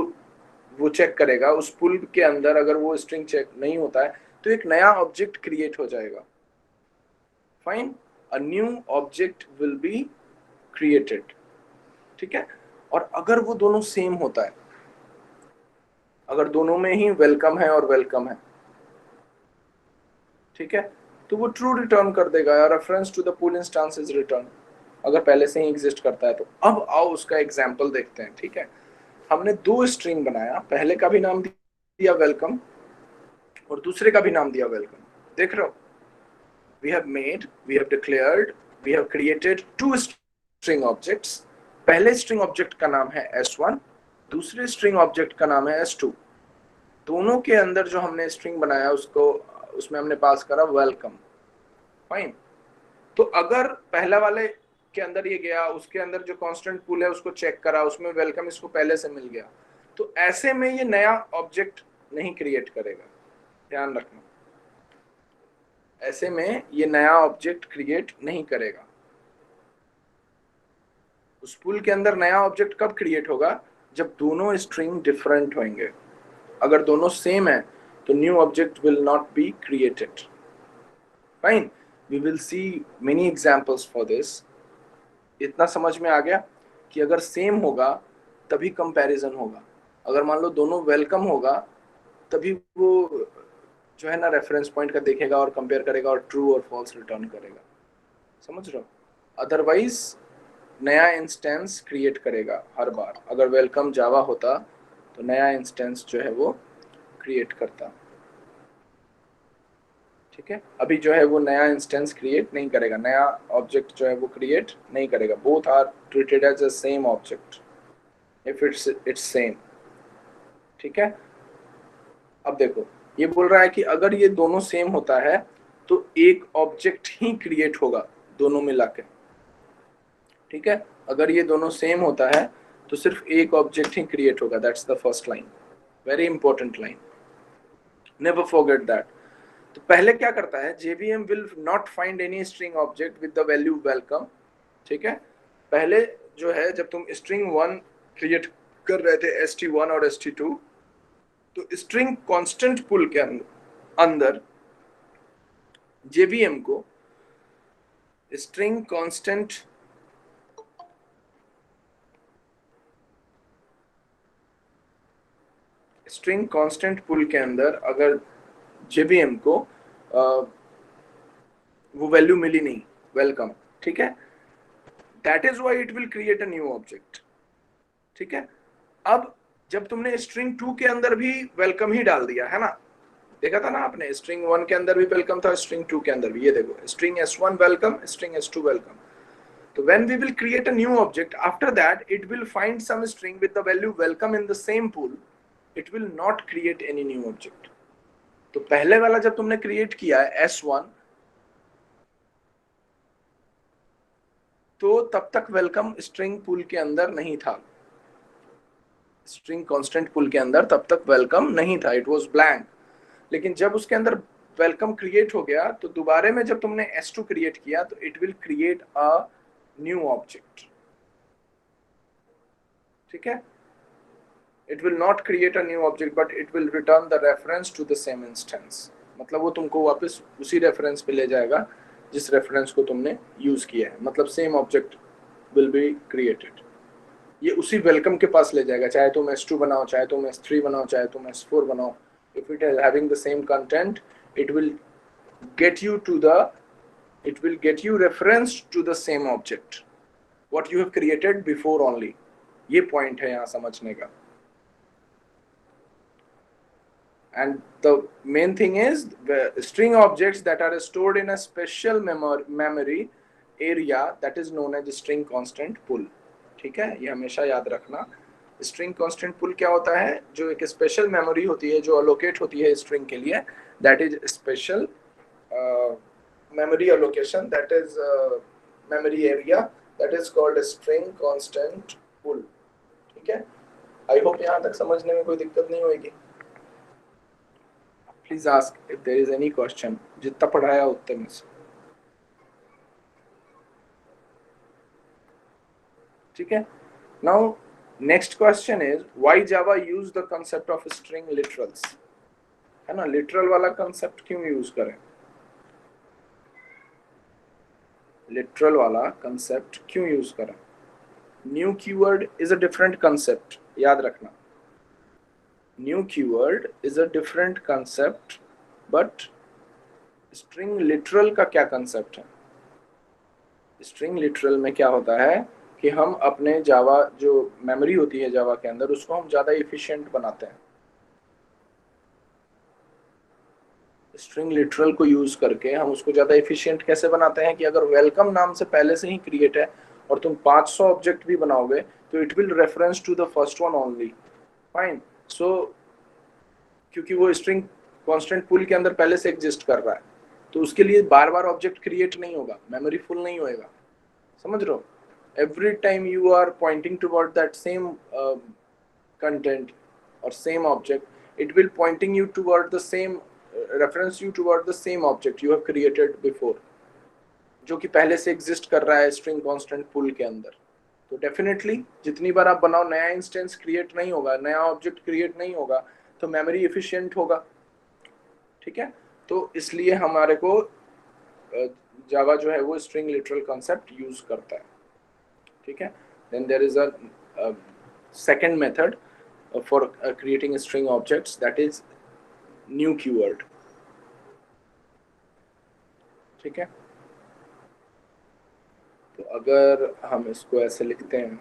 वो चेक करेगा, उस पुल के अंदर अगर वो स्ट्रिंग चेक नहीं होता है, तो एक नया ऑब्जेक्ट क्रिएट हो जाएगा। Fine, a new object will be created. ठीक है, और अगर वो दोनों सेम होता है, अगर दोनों में ही वेलकम है और वेलकम है, ठीक है, तो वो ट्रू रिटर्न कर देगा, reference to the pool instance is return, अगर पहले से ही एग्जिस्ट करता है तो। अब आओ उसका एग्जांपल देखते हैं। ठीक है, हमने दो स्ट्रिंग बनाया, पहले का भी नाम दिया वेलकम और दूसरे का भी नाम दिया वेलकम। देख रहे हो, we have declared, we have created two string objects। पहले स्ट्रिंग ऑब्जेक्ट का नाम है s1, दूसरे स्ट्रिंग ऑब्जेक्ट का नाम है s2। दोनों के अंदर जो हमने स्ट्रिंग बनाया उसको, उसमें हमने पास करा वेलकम। फाइन, तो अगर पहला वाले के अंदर ये गया, उसके अंदर जो कांस्टेंट पूल है उसको चेक करा, उसमें वेलकम इसको पहले से मिल गया, तो ऐसे में ये नया ऑब्जेक्ट नहीं क्रिएट करेगा, ध्यान रखना, ऐसे में ये नया ऑब्जेक्ट क्रिएट नहीं करेगा। उस पुल के अंदर नया ऑब्जेक्ट कब क्रिएट होगा, जब दोनों स्ट्रिंग डिफरेंट होंगे। अगर दोनों सेम है तो new object will not be created. Fine, we will see many examples for this. इतना समझ में आ गया कि अगर सेम होगा तभी कंपैरिजन होगा, अगर मान लो दोनों वेलकम होगा तभी वो जो है ना रेफरेंस पॉइंट का देखेगा और कंपेयर करेगा और ट्रू और फॉल्स रिटर्न करेगा। समझ रहे हो, अदरवाइज नया इंस्टेंस क्रिएट करेगा हर बार। अगर वेलकम जावा होता तो नया इंस्टेंस जो है वो क्रिएट करता। ठीक है, अभी जो है वो नया इंस्टेंस क्रिएट नहीं करेगा, नया ऑब्जेक्ट जो है वो क्रिएट नहीं करेगा। Both are treated as a same object if it's same. ठीक है, अब देखो, ये बोल रहा है कि अगर ये दोनों सेम होता है तो एक ऑब्जेक्ट ही क्रिएट होगा दोनों मिला के। ठीक है, अगर ये दोनों सेम होता है तो सिर्फ एक ऑब्जेक्ट ही क्रिएट होगा, that's the first line. Very important line, never forget that. तो पहले क्या करता है, JVM will not find any string object with the value welcome. ठीक है, पहले जो है जब तुम स्ट्रिंग 1 क्रिएट कर रहे थे ST1 और ST2, तो स्ट्रिंग कांस्टेंट पुल के अंदर JVM को स्ट्रिंग कांस्टेंट पुल के अंदर अगर JVM को वो वैल्यू मिली नहीं वेलकम, ठीक है, that is why it will create a new object. ठीक है, अब जब तुमने स्ट्रिंग 2 के अंदर भी वेलकम ही डाल दिया है ना, देखा था ना आपने, स्ट्रिंग 1 के अंदर भी वेलकम था, स्ट्रिंग 2 के अंदर भी, ये देखो string S1 welcome, string S2 welcome. So when we will create a new object, after that it will find some string with the value welcome in the same pool. It will not create any new object. तो पहले वाला जब तुमने create किया है S1, तो तब तक वेलकम स्ट्रिंग पूल के अंदर नहीं था, स्ट्रिंग कांस्टेंट पूल के अंदर तब तक वेलकम नहीं था, इट वाज ब्लैंक। लेकिन जब उसके अंदर वेलकम क्रिएट हो गया, तो दोबारा में जब तुमने S2 क्रिएट किया, तो it will create a new object. ठीक है, it will not create a new object but it will return the reference to the same instance। मतलब वो तुमको वापस उसी रेफरेंस पे ले जाएगा जिस रेफरेंस को तुमने यूज किया है, मतलब same object will be created. ये उसी वेलकम के पास ले जाएगा, चाहे तुम S2 बनाओ, चाहे तुम S3 बनाओ, चाहे तुम S4 बनाओ। if it is having the same content, it will get you to the it will get you reference to the same object what you have created before only। ये point है यहाँ समझने का। And the main thing is the string objects that are stored in a special memory area that is known as string constant pool। ठीक है, ये हमेशा याद रखना। स्ट्रिंग कांस्टेंट पुल क्या होता है, जो एक स्पेशल मेमोरी होती है जो अलोकेट होती है स्ट्रिंग के लिए, that is special memory allocation, that is memory area, that is called string constant pool. ठीक है, आई होप यहाँ तक समझने में कोई दिक्कत नहीं होगी। Please ask if there is any question, जितना पढ़ाया उतने में से। ठीक है, now next question is why Java use the concept of string literals। है ना, literal वाला concept क्यों use करें, literal वाला concept क्यों use करें। new keyword is a different concept, याद रखना। new keyword is a different concept, but string literal का क्या concept है। स्ट्रिंग लिटरल में क्या होता है कि हम अपने जावा जो मेमोरी होती है जावा के अंदर, उसको हम ज्यादा इफिशिएंट बनाते हैं। स्ट्रिंग लिटरल को यूज करके हम उसको ज्यादा इफिशिएंट कैसे बनाते हैं कि अगर वेलकम नाम से पहले से ही क्रिएट है और तुम 500 ऑब्जेक्ट भी बनाओगे, तो it will reference to the first one only. Fine, so क्योंकि वो स्ट्रिंग कांस्टेंट पूल के अंदर पहले से एग्जिस्ट कर रहा है, तो उसके लिए बार बार ऑब्जेक्ट क्रिएट नहीं होगा, मेमोरी फुल नहीं होएगा। समझ रहे हो, every time you are pointing toward that same content or same object, it will pointing you toward the same reference you toward the same object you have created before, जो कि पहले से exist कर रहा है स्ट्रिंग कांस्टेंट पूल के अंदर। तो डेफिनेटली जितनी बार आप बनाओ, नया इंस्टेंस क्रिएट नहीं होगा, नया ऑब्जेक्ट क्रिएट नहीं होगा, तो मेमोरी एफिशिएंट होगा। ठीक है, तो इसलिए हमारे को जावा जो है वो स्ट्रिंग लिटरल कॉन्सेप्ट यूज करता है। ठीक है, then there is a second method for creating string objects, that is new keyword। ठीक है, तो अगर हम इसको ऐसे लिखते हैं,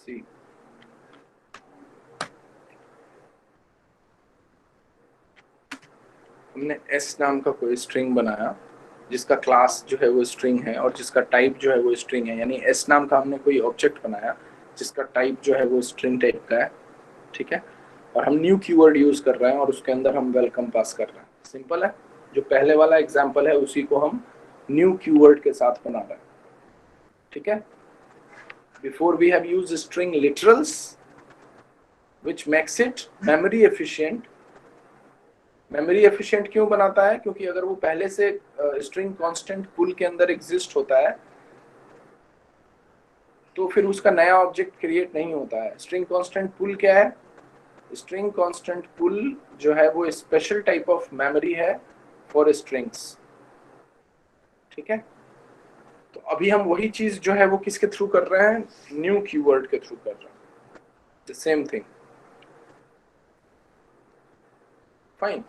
सी हमने एस नाम का कोई स्ट्रिंग बनाया जिसका क्लास जो है वो स्ट्रिंग है और जिसका टाइप जो है वो स्ट्रिंग है, यानी एस नाम का हमने कोई ऑब्जेक्ट बनाया जिसका टाइप जो है वो स्ट्रिंग टाइप का है, ठीक है। और हम न्यू कीवर्ड यूज कर रहे हैं और उसके अंदर हम वेलकम पास कर रहे हैं। सिंपल है। जो पहले वाला एग्जांपल है उसी को हम न्यू कीवर्ड के साथ बना रहे हैं, ठीक है। Before we have used string literals which makes it memory efficient। Memory efficient क्यों बनाता है? क्योंकि अगर वो पहले से स्ट्रिंग कांस्टेंट पुल के अंदर एग्जिस्ट होता है तो फिर उसका नया ऑब्जेक्ट क्रिएट नहीं होता है। स्ट्रिंग कांस्टेंट पुल क्या है? स्ट्रिंग कांस्टेंट पुल जो है वो स्पेशल टाइप ऑफ मेमोरी है फॉर स्ट्रिंग्स, ठीक है। तो अभी हम वही चीज जो है वो किसके थ्रू कर रहे हैं? न्यू कीवर्ड के थ्रू कर रहे हैं। The same thing, fine.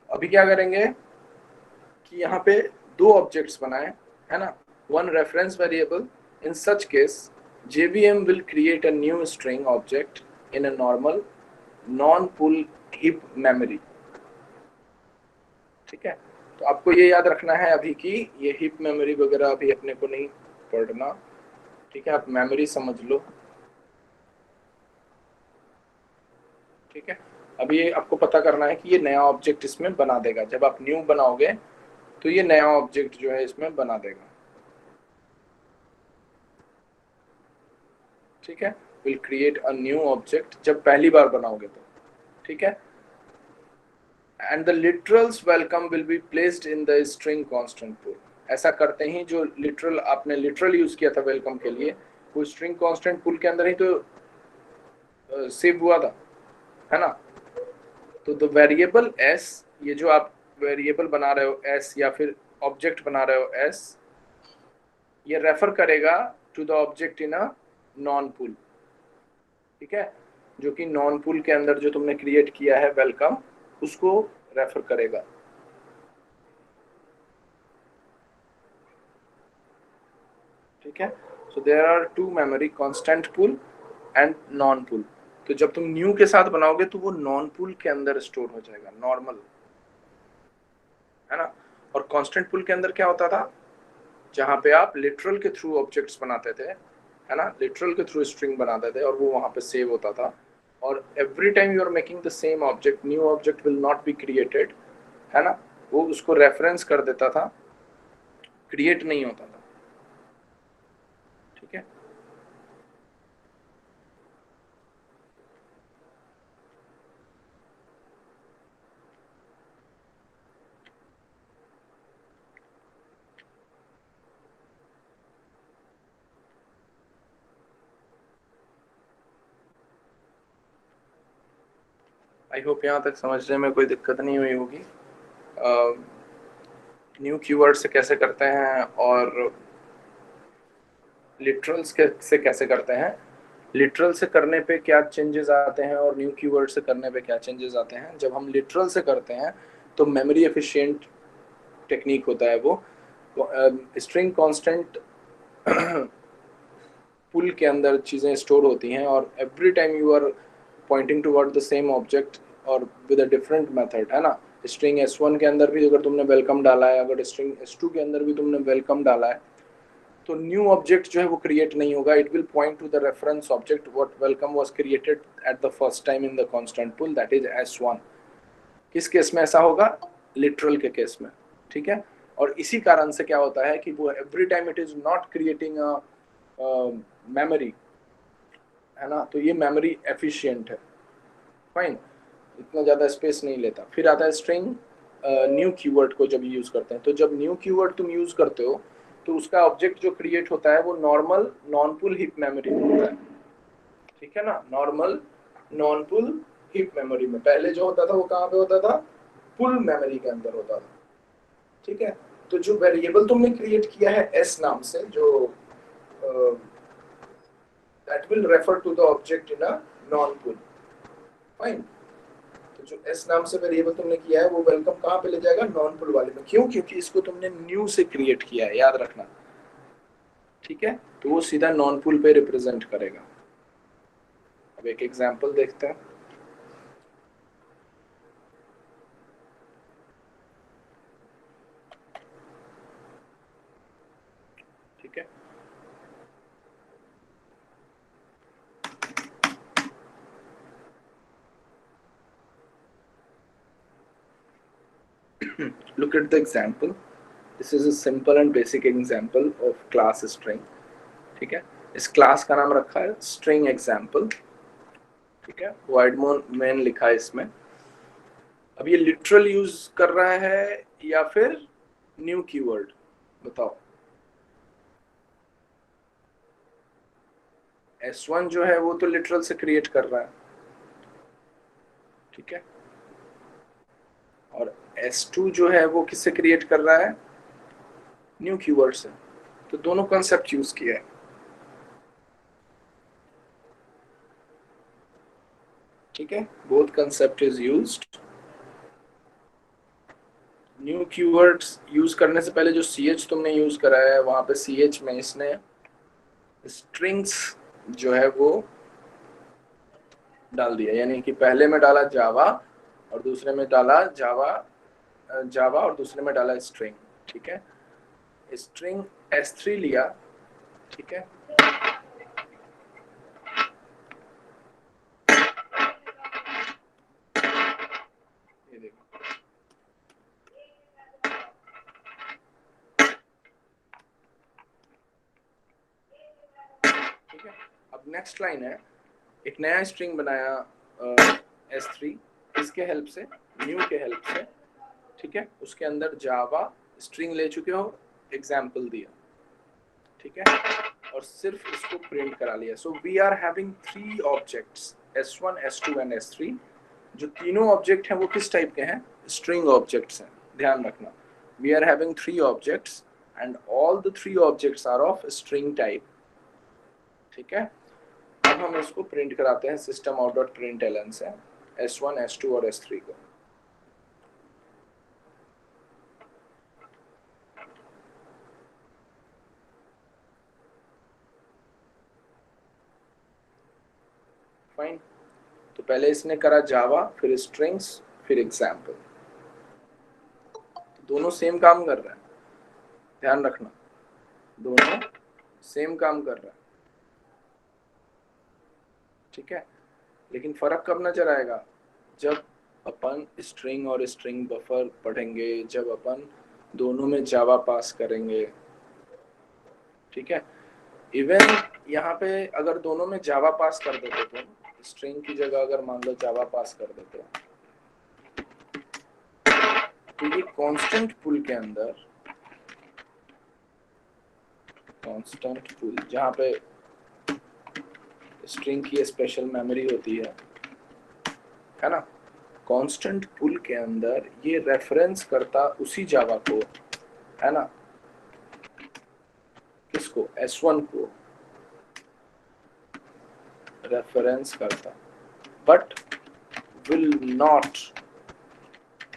अभी क्या करेंगे कि यहाँ पे दो ऑब्जेक्ट्स बनाए, है ना, one reference variable. In such case JVM will create a new string object in a normal non-pull heap memory, ठीक है। तो आपको ये याद रखना है अभी कि ये हीप मेमोरी वगैरह अभी अपने को नहीं पढ़ना, ठीक है। आप मेमोरी समझ लो, ठीक है। अभी ये आपको पता करना है कि ये नया ऑब्जेक्ट इसमें बना देगा। जब आप न्यू बनाओगे तो ये नया ऑब्जेक्ट जो है इसमें बना देगा, ठीक है। Will create a new object जब पहली बार बनाओगे तो, ठीक है। And the literals welcome will be placed in the string constant pool. ऐसा करते ही जो लिटरल आपने लिटरल यूज किया था वेलकम के लिए वो स्ट्रिंग कांस्टेंट पुल के अंदर ही तो सेव हुआ था, है ना। तो द वेरिएबल एस, ये जो आप वेरिएबल बना रहे हो एस या फिर ऑब्जेक्ट बना रहे हो एस, ये रेफर करेगा to the object in a non pool, ठीक है। जो कि नॉन पुल के अंदर जो तुमने क्रिएट किया है वेलकम, उसको रेफर करेगा, ठीक है। So there are two memory, constant pool and non pool. तो जब तुम न्यू के साथ बनाओगे तो वो नॉन पुल के अंदर स्टोर हो जाएगा, नॉर्मल, है ना। और कांस्टेंट पुल के अंदर क्या होता था? जहां पे आप लिटरल के थ्रू ऑब्जेक्ट्स बनाते थे, है ना, लिटरल के थ्रू स्ट्रिंग बनाते थे और वो वहां पे सेव होता था। और every time you are making the same object, new object will not be created, है ना। वो उसको रेफरेंस कर देता था, क्रिएट नहीं होता था, ठीक है। आई होप यहाँ तक समझने में कोई दिक्कत नहीं हुई होगी। न्यू कीवर्ड से कैसे करते हैं और लिटरल्स से कैसे करते हैं, लिटरल से करने पे क्या चेंजेस आते हैं और न्यू कीवर्ड से करने पे क्या चेंजेस आते हैं। जब हम लिटरल से करते हैं तो मेमोरी एफिशिएंट टेक्निक होता है वो। स्ट्रिंग कांस्टेंट पुल के अंदर चीज़ें स्टोर होती हैं और every time you are pointing toward the same object और विद अ डिफरेंट मेथड, है ना। स्ट्रिंग S1 के अंदर भी अगर तुमने वेलकम डाला है, अगर स्ट्रिंग S2 के अंदर भी तुमने वेलकम डाला है, तो न्यू ऑब्जेक्ट जो है वो क्रिएट नहीं होगा। It will point to the reference object what welcome was created at the first time in the constant pool, that is S1। किस केस में ऐसा होगा? लिटरल के केस में, ठीक है। और इसी कारण से क्या होता है कि वो every time it is not creating a memory, है ना। तो ये मेमोरी एफिशिएंट है, फाइन, इतना ज़्यादा स्पेस नहीं लेता। फिर आता है स्ट्रिंग न्यू कीवर्ड को जब यूज़ करते हैं। तो जब न्यू कीवर्ड तुम यूज़ करते हो तो उसका ऑब्जेक्ट जो क्रिएट होता है वो नॉर्मल नॉन पुल हीप मेमोरी में होता है, ठीक है ना। नॉर्मल नॉन पुल हीप मेमोरी में पहले जो होता था वो कहाँ पे होता था? पुल मेमोरी के अंदर होता था, ठीक है। तो जो वेरिएबल तुमने क्रिएट किया है एस नाम से, जो that will refer to the object in a non pool, fine. तो जो एस नाम से वेरिएबल तुमने किया है वो वेलकम कहाँ पे ले जाएगा? नॉन पुल वाले में। क्यों? क्योंकि इसको तुमने न्यू से क्रिएट किया है, याद रखना, ठीक है, तो वो सीधा नॉन पुल पे रिप्रेजेंट करेगा। अब एक एग्जांपल देखते हैं। ठीक है, look at the example. This is a simple and basic example of class string. ठीक है, इस क्लास का नाम रखा है string example। ठीक है, void main लिखा है इसमें। अब ये लिटरल यूज कर रहा है या फिर न्यू कीवर्ड, बताओ। S1 जो है वो तो लिटरल से क्रिएट कर रहा है, ठीक है, और S2 जो है वो किससे क्रिएट कर रहा है, न्यू कीवर्ड से। तो दोनों कॉन्सेप्ट यूज किया है। ठीक है, both concept is used. New keywords use करने से पहले जो ch तुमने यूज करा है वहां पे ch में इसने स्ट्रिंग्स जो है वो डाल दिया, यानी कि पहले में डाला जावा और दूसरे में डाला जावा और दूसरे में डाला स्ट्रिंग। ठीक है, स्ट्रिंग S3 लिया। ठीक है, ये देखो, ठीक है। अब नेक्स्ट लाइन है, एक नया स्ट्रिंग बनाया S3 इसके हेल्प से, न्यू के हेल्प से। ठीक है, उसके अंदर जावा स्ट्रिंग ले चुके हो, एग्जाम्पल दिया। ठीक है, और सिर्फ इसको प्रिंट करा लिया। So we are having 3 objects S1 S2 and S3। जो तीनों ऑब्जेक्ट हैं वो किस टाइप के हैं, स्ट्रिंग ऑब्जेक्ट्स हैं, ध्यान रखना। We are having 3 objects and all the 3 objects are of string type. ठीक है, अब हम इसको प्रिंट कराते हैं सिस्टम आउट डॉट प्रिंटलन से S1 S2 और S3 को। फाइन, तो पहले इसने करा जावा, फिर स्ट्रिंग्स, फिर एग्जाम्पल। दोनों सेम काम कर रहा है, ध्यान रखना, दोनों सेम काम कर रहा है। ठीक है, लेकिन फर्क कब नजर आएगा, जब अपन स्ट्रिंग और स्ट्रिंग बफर पढ़ेंगे, जब अपन दोनों में जावा पास करेंगे। ठीक है, इवन यहाँ पे अगर दोनों में जावा पास कर देते तुम, स्ट्रिंग की जगह अगर मान लो जावा पास कर देते, तो ये कांस्टेंट पुल के अंदर, कांस्टेंट पुल जहाँ पे स्ट्रिंग की स्पेशल मेमोरी होती है ना, कांस्टेंट पुल के अंदर ये रेफरेंस करता उसी जावा को, है ना, किसको, S1 को रेफरेंस करता, but will not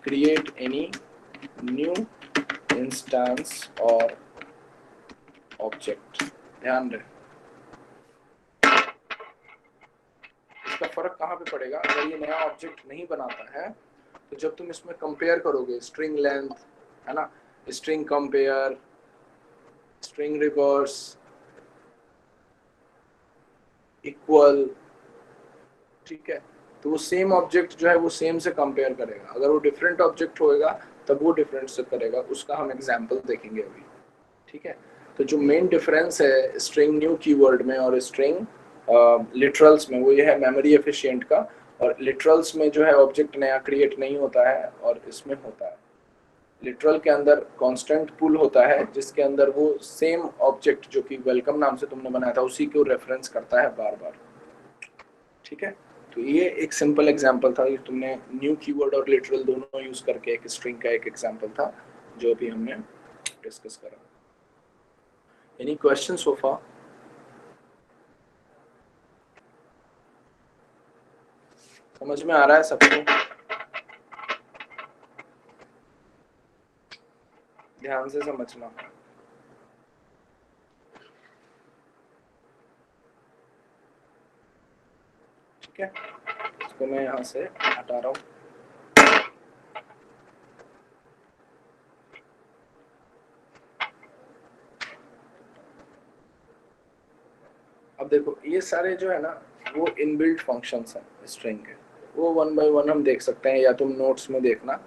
create any new instance और ऑब्जेक्ट। ध्यान रहे, इसका फर्क कहाँ पे पड़ेगा, अगर ये नया ऑब्जेक्ट नहीं बनाता है तो जब तुम इसमें कंपेयर करोगे, स्ट्रिंग लेंथ, है ना, string compare, string reverse, equal, ठीक है, तो वो सेम ऑब्जेक्ट जो है वो सेम से कंपेयर करेगा। अगर वो डिफरेंट ऑब्जेक्ट होएगा तब वो डिफरेंट से करेगा, उसका हम एग्जांपल देखेंगे अभी। ठीक है, तो जो मेन डिफरेंस है स्ट्रिंग न्यू कीवर्ड में और स्ट्रिंग लिटरल्स में, वो ये है मेमोरी एफिशिएंट का। और लिटरल्स में जो है ऑब्जेक्ट नया क्रिएट नहीं होता है और इसमें होता है। लिटरल के अंदर कांस्टेंट पुल होता है जिसके अंदर वो सेम ऑब्जेक्ट जो कि वेलकम नाम से तुमने बनाया था उसी को रेफरेंस करता है बार बार। ठीक है, तो ये एक सिंपल एग्जांपल था, ये तुमने न्यू कीवर्ड और लिटरल दोनों यूज करके एक स्ट्रिंग का एक एग्जांपल था जो अभी हमने डिस्कस करा। एनी क्वेश्चन सो फार? समझ में आ रहा है सबको? ध्यान से समझना। ठीक है, इसको मैं यहाँ से हटा रहा हूँ। अब देखो ये सारे जो है ना वो इनबिल्ट फंक्शंस हैं स्ट्रिंग के, वो वन बाय वन हम देख सकते हैं, या तुम नोट्स में देखना,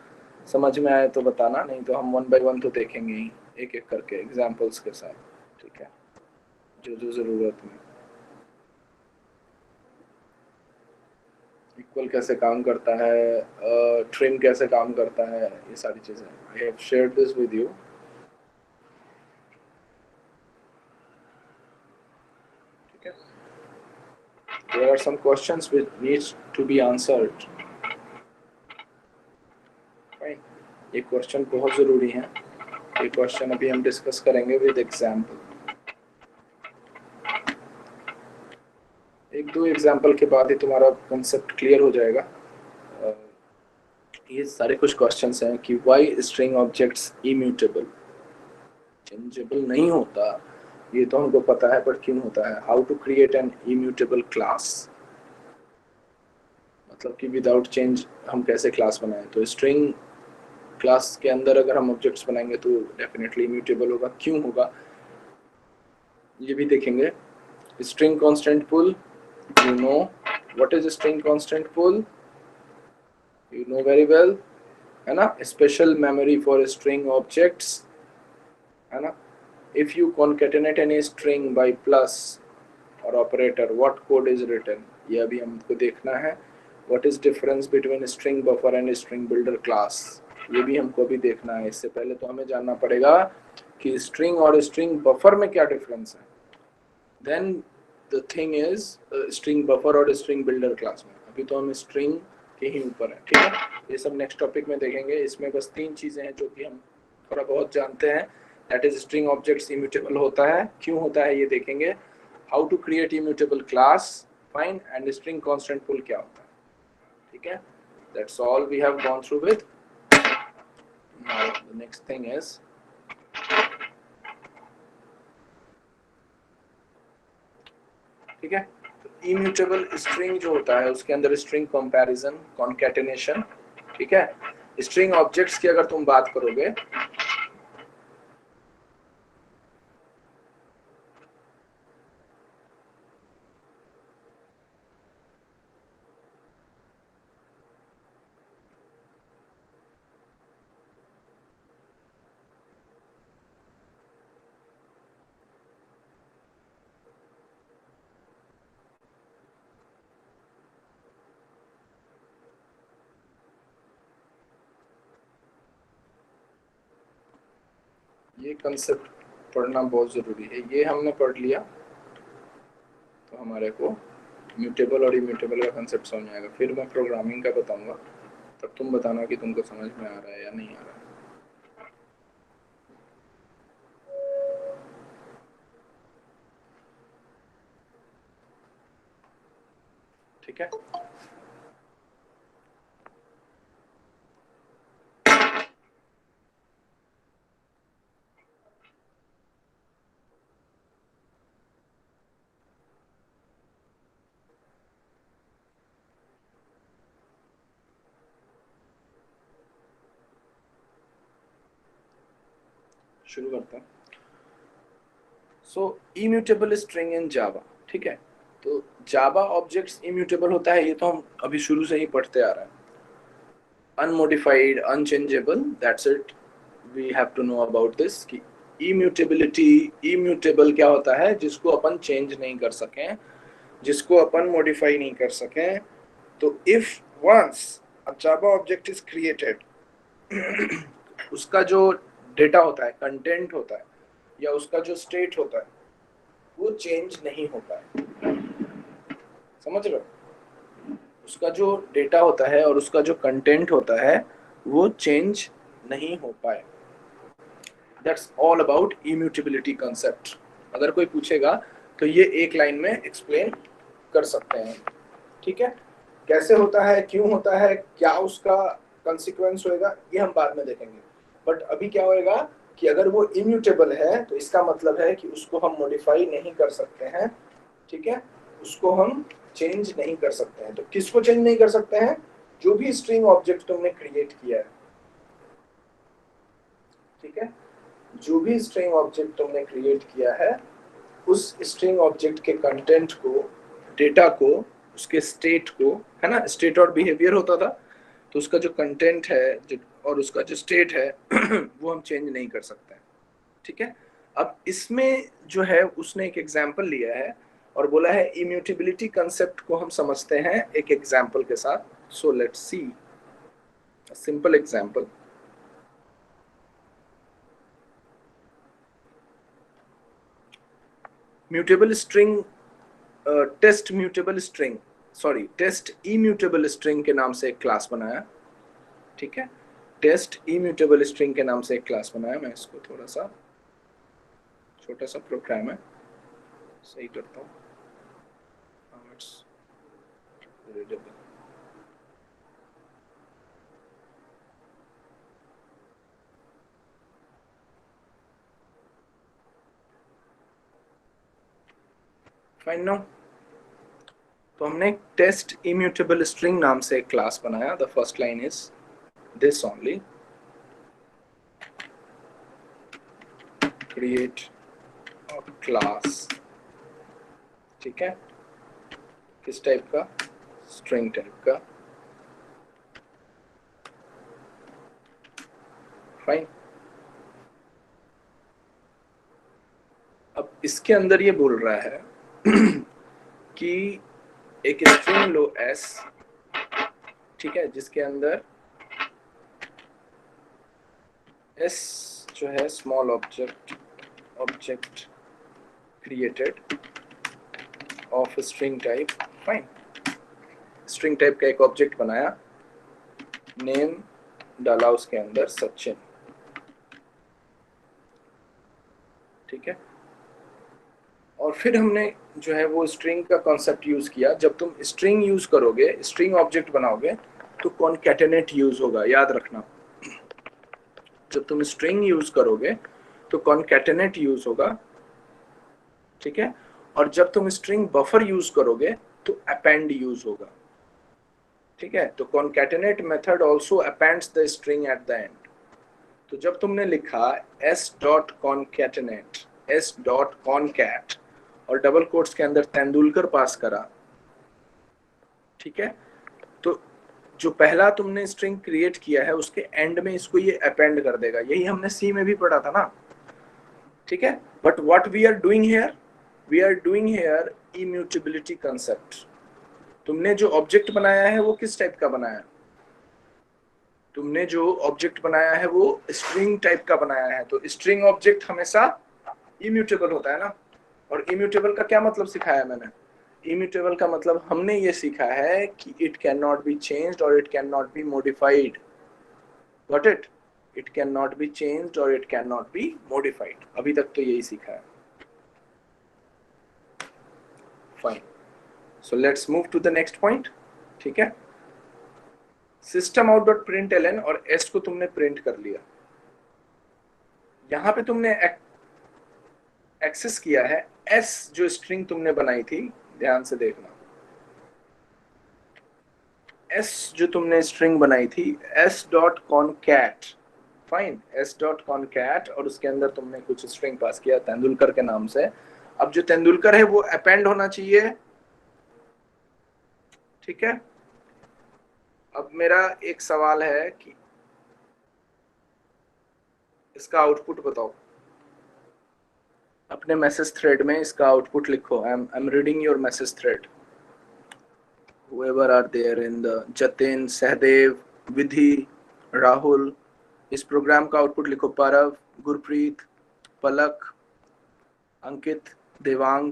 समझ में आए तो बताना, नहीं तो हम वन बाय वन तो देखेंगे ही एक एक करके एग्जांपल्स के साथ, ठीक है, जो जो जरूरत में। इक्वल कैसे काम करता है, ट्रिम कैसे काम करता है, ये सारी चीजें I have shared this with you. ठीक है, there are some questions which needs to be answered, fine, ये क्वेश्चन बहुत जरूरी है, ये क्वेश्चन अभी हम डिस्कस करेंगे विद एग्जांपल। एक दो एग्जांपल के बाद ही तुम्हारा कंसेप्ट क्लियर हो जाएगा। ये सारे कुछ क्वेश्चंस हैं कि why string objects immutable, changeable नहीं होता, ये तो हमको पता है, पर क्यों होता है। How to create an immutable class, मतलब कि विदाउट चेंज हम कैसे क्लास बनाएं। तो स्ट्रिंग क्लास के अंदर अगर हम ऑब्जेक्ट्स बनाएंगे तो डेफिनेटली इम्यूटेबल होगा, क्यों होगा ये भी देखेंगे। String constant pool, you know what is string constant pull, you know very well, है ना, special memory for string objects, है ना। if you concatenate any string by plus or operator, what code is written, ये अभी हमको देखना है। what is difference between string buffer and string builder class, ये भी हमको अभी देखना है। इससे पहले तो हमें जानना पड़ेगा कि string और string buffer में क्या difference है, then the thing is string buffer और string builder class में। अभी तो हम string के ही ऊपर है, ठीक है, ये सब नेक्स्ट टॉपिक में देखेंगे। इसमें बस तीन चीजें हैं जो कि हम थोड़ा बहुत जानते हैं, that is string objects immutable होता है, क्यों होता है ये देखेंगे, how to create immutable class, fine, and string constant pull क्या होता है, ठीक है। that's all we have gone through with। now the next thing is ठीक है, इम्यूटेबल स्ट्रिंग जो होता है उसके अंदर स्ट्रिंग कंपैरिजन, कॉन्कैटिनेशन, ठीक है। स्ट्रिंग ऑब्जेक्ट्स की अगर तुम बात करोगे ये कंसेप्ट पढ़ना बहुत ज़रूरी है। ये हमने पढ़ लिया तो हमारे को म्यूटेबल और इम्यूटेबल का कंसेप्ट समझ आएगा। फिर मैं प्रोग्रामिंग का बताऊंगा, तब तुम बताना कि तुमको समझ में आ रहा है या नहीं आ रहा है। ठीक है, शुरू करते हैं। सो इम्यूटेबल स्ट्रिंग इन जावा, ठीक है, तो जावा ऑब्जेक्ट्स इम्यूटेबल होता है, ये तो हम अभी शुरू से ही पढ़ते आ रहे हैं। Unmodified, unchangeable, that's it, we have to know about this कि इम्यूटेबिलिटी, इम्यूटेबल क्या होता है, जिसको अपन चेंज नहीं कर सकें, जिसको अपन मॉडिफाई नहीं कर सकें। तो if once a Java object is created, उसका जो डेटा होता है, कंटेंट होता है, या उसका जो स्टेट होता है, वो चेंज नहीं होता है। समझ रहे हो, उसका जो डेटा होता है और उसका जो कंटेंट होता है वो चेंज नहीं हो पाए। That's all about immutability concept. अगर कोई पूछेगा तो ये एक लाइन में एक्सप्लेन कर सकते हैं, ठीक है। कैसे होता है, क्यों होता है, क्या उसका कंसिक्वेंस होएगा, ये हम बाद में देखेंगे। बट अभी क्या होएगा कि अगर वो इम्यूटेबल है तो इसका मतलब है कि उसको हम मॉडिफाई नहीं कर सकते हैं, ठीक है, उसको हम चेंज नहीं कर सकते हैं। तो किसको चेंज नहीं कर सकते हैं? जो भी स्ट्रिंग ऑब्जेक्ट तुमने क्रिएट किया है, ठीक है, जो भी स्ट्रिंग ऑब्जेक्ट तुमने क्रिएट किया है, उस स्ट्रिंग ऑब्जेक्ट के कंटेंट को, डेटा को, उसके स्टेट को, है ना, स्टेट और बिहेवियर होता था, तो उसका जो कंटेंट है और उसका जो स्टेट है वो हम चेंज नहीं कर सकते हैं, ठीक है। अब इसमें जो है उसने एक एग्जाम्पल लिया है और बोला है इम्यूटेबिलिटी कंसेप्ट को हम समझते हैं एक एग्जाम्पल के साथ। So let's see simple example. Mutable string, test mutable string, sorry test immutable string के नाम से एक क्लास बनाया, ठीक है। टेस्ट इम्यूटेबल स्ट्रिंग के नाम से एक क्लास बनाया। मैं इसको थोड़ा सा, छोटा सा प्रोग्राम है, सही करता हूँ। फाइन नाउ, तो हमने टेस्ट इम्यूटेबल स्ट्रिंग नाम से एक क्लास बनाया। The first line is this only, create a class, ठीक है, किस टाइप का? स्ट्रिंग टाइप का। फाइन, अब इसके अंदर ये बोल रहा है कि एक स्ट्रिंग लो s, ठीक है, जिसके अंदर s जो है small object created of string type. Fine, string type का एक ऑब्जेक्ट बनाया, नेम डाला उसके अंदर सचिन, ठीक है। और फिर हमने जो है वो स्ट्रिंग का कॉन्सेप्ट यूज किया। जब तुम स्ट्रिंग यूज करोगे, स्ट्रिंग ऑब्जेक्ट बनाओगे, तो कॉनकैटेनेट यूज होगा, याद रखना। जब तुम स्ट्रिंग यूज करोगे तो कॉनकैटेनेट यूज होगा, ठीक है। और जब तुम स्ट्रिंग बफर यूज करोगे तो अपेंड यूज होगा, ठीक है। तो concatenate method also appends the string at the end. तो जब तुमने लिखा s.concatenate, s.concat और डबल कोट्स के अंदर तेंदुलकर पास करा, ठीक है, तो जो पहला तुमने स्ट्रिंग क्रिएट किया है उसके एंड में इसको ये अपेंड कर देगा। यही हमने सी में भी पढ़ा था ना, ठीक है। But what we are doing here, we are doing here immutability concept. तुमने जो ऑब्जेक्ट बनाया है वो किस टाइप का बनाया है? तुमने जो ऑब्जेक्ट बनाया है वो स्ट्रिंग टाइप का बनाया है। तो स्ट्रिंग ऑब्जेक्ट हमेशा इम्यूटेबल होता है ना। और इम्यूटेबल का क्या मतलब सिखाया मैंने? इम्यूटेबल का मतलब हमने ये सीखा है कि it can not be changed और it can not be modified. Got it? It can not be changed और it can not be modified. अभी तक तो यही सीखा है। Fine, so let's move to the next point, ठीक है। System out dot print L N और एस को तुमने प्रिंट कर लिया। यहां पे तुमने एक्सेस किया है एस, जो स्ट्रिंग तुमने बनाई थी, ध्यान से देखना। एस जो तुमने स्ट्रिंग बनाई थी, S dot concat, fine, S dot concat, और उसके अंदर तुमने कुछ स्ट्रिंग पास किया तेंदुलकर के नाम से। अब जो तेंदुलकर है वो अपेंड होना चाहिए, ठीक है। अब मेरा एक सवाल है कि इसका आउटपुट बताओ। अपने मैसेज थ्रेड में इसका आउटपुट लिखो। I am reading your message thread, whoever are there in the Jatin, Sahdev, Vidhi, Rahul. इस प्रोग्राम का आउटपुट लिखो। पारव, गुरप्रीत, पलक, अंकित, देवांग,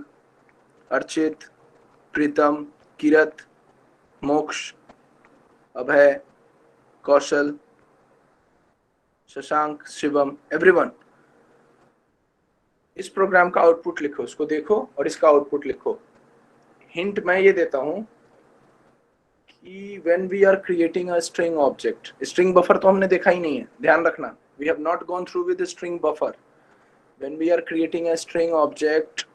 अर्चित, प्रीतम, किरत, मोक्ष, अभय, कौशल, शशांक, शिवम, एवरीवन। इस प्रोग्राम का आउटपुट लिखो, इसको देखो और इसका आउटपुट लिखो। हिंट मैं ये देता हूं कि when we are creating a string object, string buffer तो हमने देखा ही नहीं है, ध्यान रखना। We have not gone through with the string buffer. When we are creating a string object,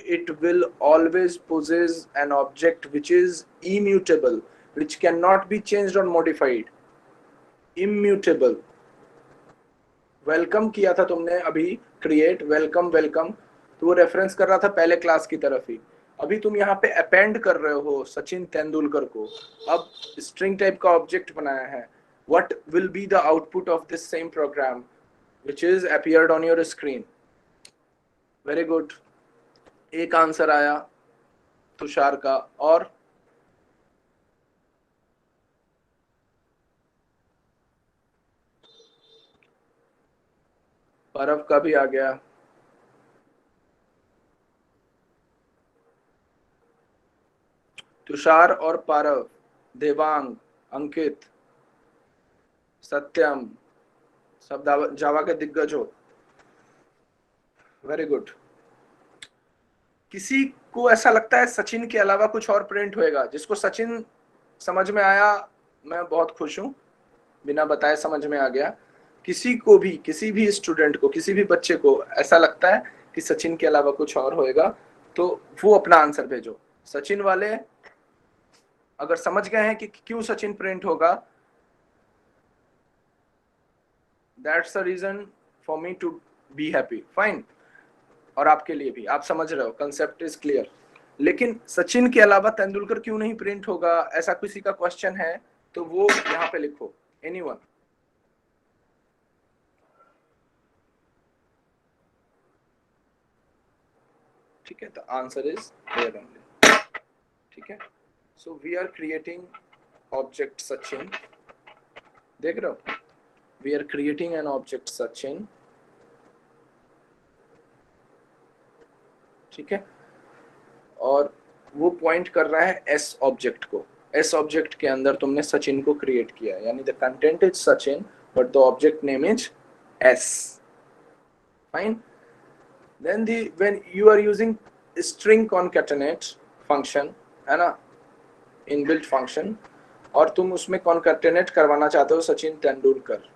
it will always possess an object which is immutable, which cannot be changed or modified. Immutable. Welcome किया था तुमने अभी, create welcome welcome, तो वो reference कर रहा था पहले क्लास की तरफ ही। अभी तुम यहाँ पे अपेंड कर रहे हो सचिन तेंदुलकर को, अब स्ट्रिंग टाइप का ऑब्जेक्ट बनाया है। What will be the output of this same programme which is appeared on your screen? Very good, एक आंसर आया तुषार का, और परव का भी आ गया। तुषार और पारव, देवांग, अंकित, सत्यम, सब जावा के दिग्गज हो। Very good. किसी को ऐसा लगता है सचिन के अलावा कुछ और प्रिंट होएगा? जिसको सचिन समझ में आया मैं बहुत खुश हूं, बिना बताए समझ में आ गया। किसी को भी, किसी भी स्टूडेंट को, किसी भी बच्चे को ऐसा लगता है कि सचिन के अलावा कुछ और होएगा, तो वो अपना आंसर भेजो। सचिन वाले अगर समझ गए हैं कि क्यों सचिन प्रिंट होगा, that's the reason for me to be happy, fine. और आपके लिए भी, आप समझ रहे हो, कंसेप्ट इज क्लियर। लेकिन सचिन के अलावा तेंदुलकर क्यों नहीं प्रिंट होगा, ऐसा किसी का क्वेश्चन है तो वो यहाँ पे लिखो, एनीवन। ठीक है, the answer is there only. ठीक है, so we are creating object Sachin, देख रहे हो, we are creating an object Sachin. ठीक है, और वो पॉइंट कर रहा है एस ऑब्जेक्ट को। एस ऑब्जेक्ट के अंदर तुमने सचिन को क्रिएट किया, यानी the content is Sachin but the object name is S, fine. Then the when you are using string concatenate function, है ना, इनबिल्ट फंक्शन, और तुम उसमें कॉन्कैटिनेट करवाना चाहते हो सचिन तेंदुलकर।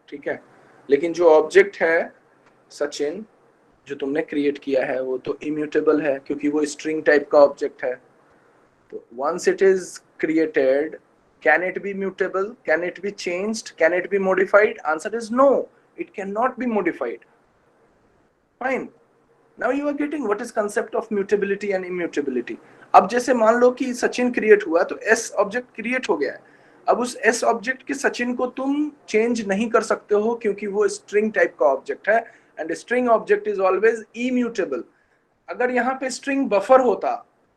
ठीक है, लेकिन जो ऑब्जेक्ट है सचिन जो तुमने क्रिएट किया है वो तो इम्यूटेबल है, क्योंकि वो स्ट्रिंग टाइप का ऑब्जेक्ट है। तो once it is created, can it be mutable, can it be changed, can it be modified? Answer is no, it can not be modified, fine. Now you are getting what is concept of mutability and immutability. अब जैसे मान लो कि Sachin create हुआ तो S object create हो गया है। अब उस एस ऑब्जेक्ट के सचिन को तुम चेंज नहीं कर सकते हो, क्योंकि वो स्ट्रिंग टाइप का ऑब्जेक्ट है, and string object is always immutable. अगर यहाँ पे स्ट्रिंग बफर होता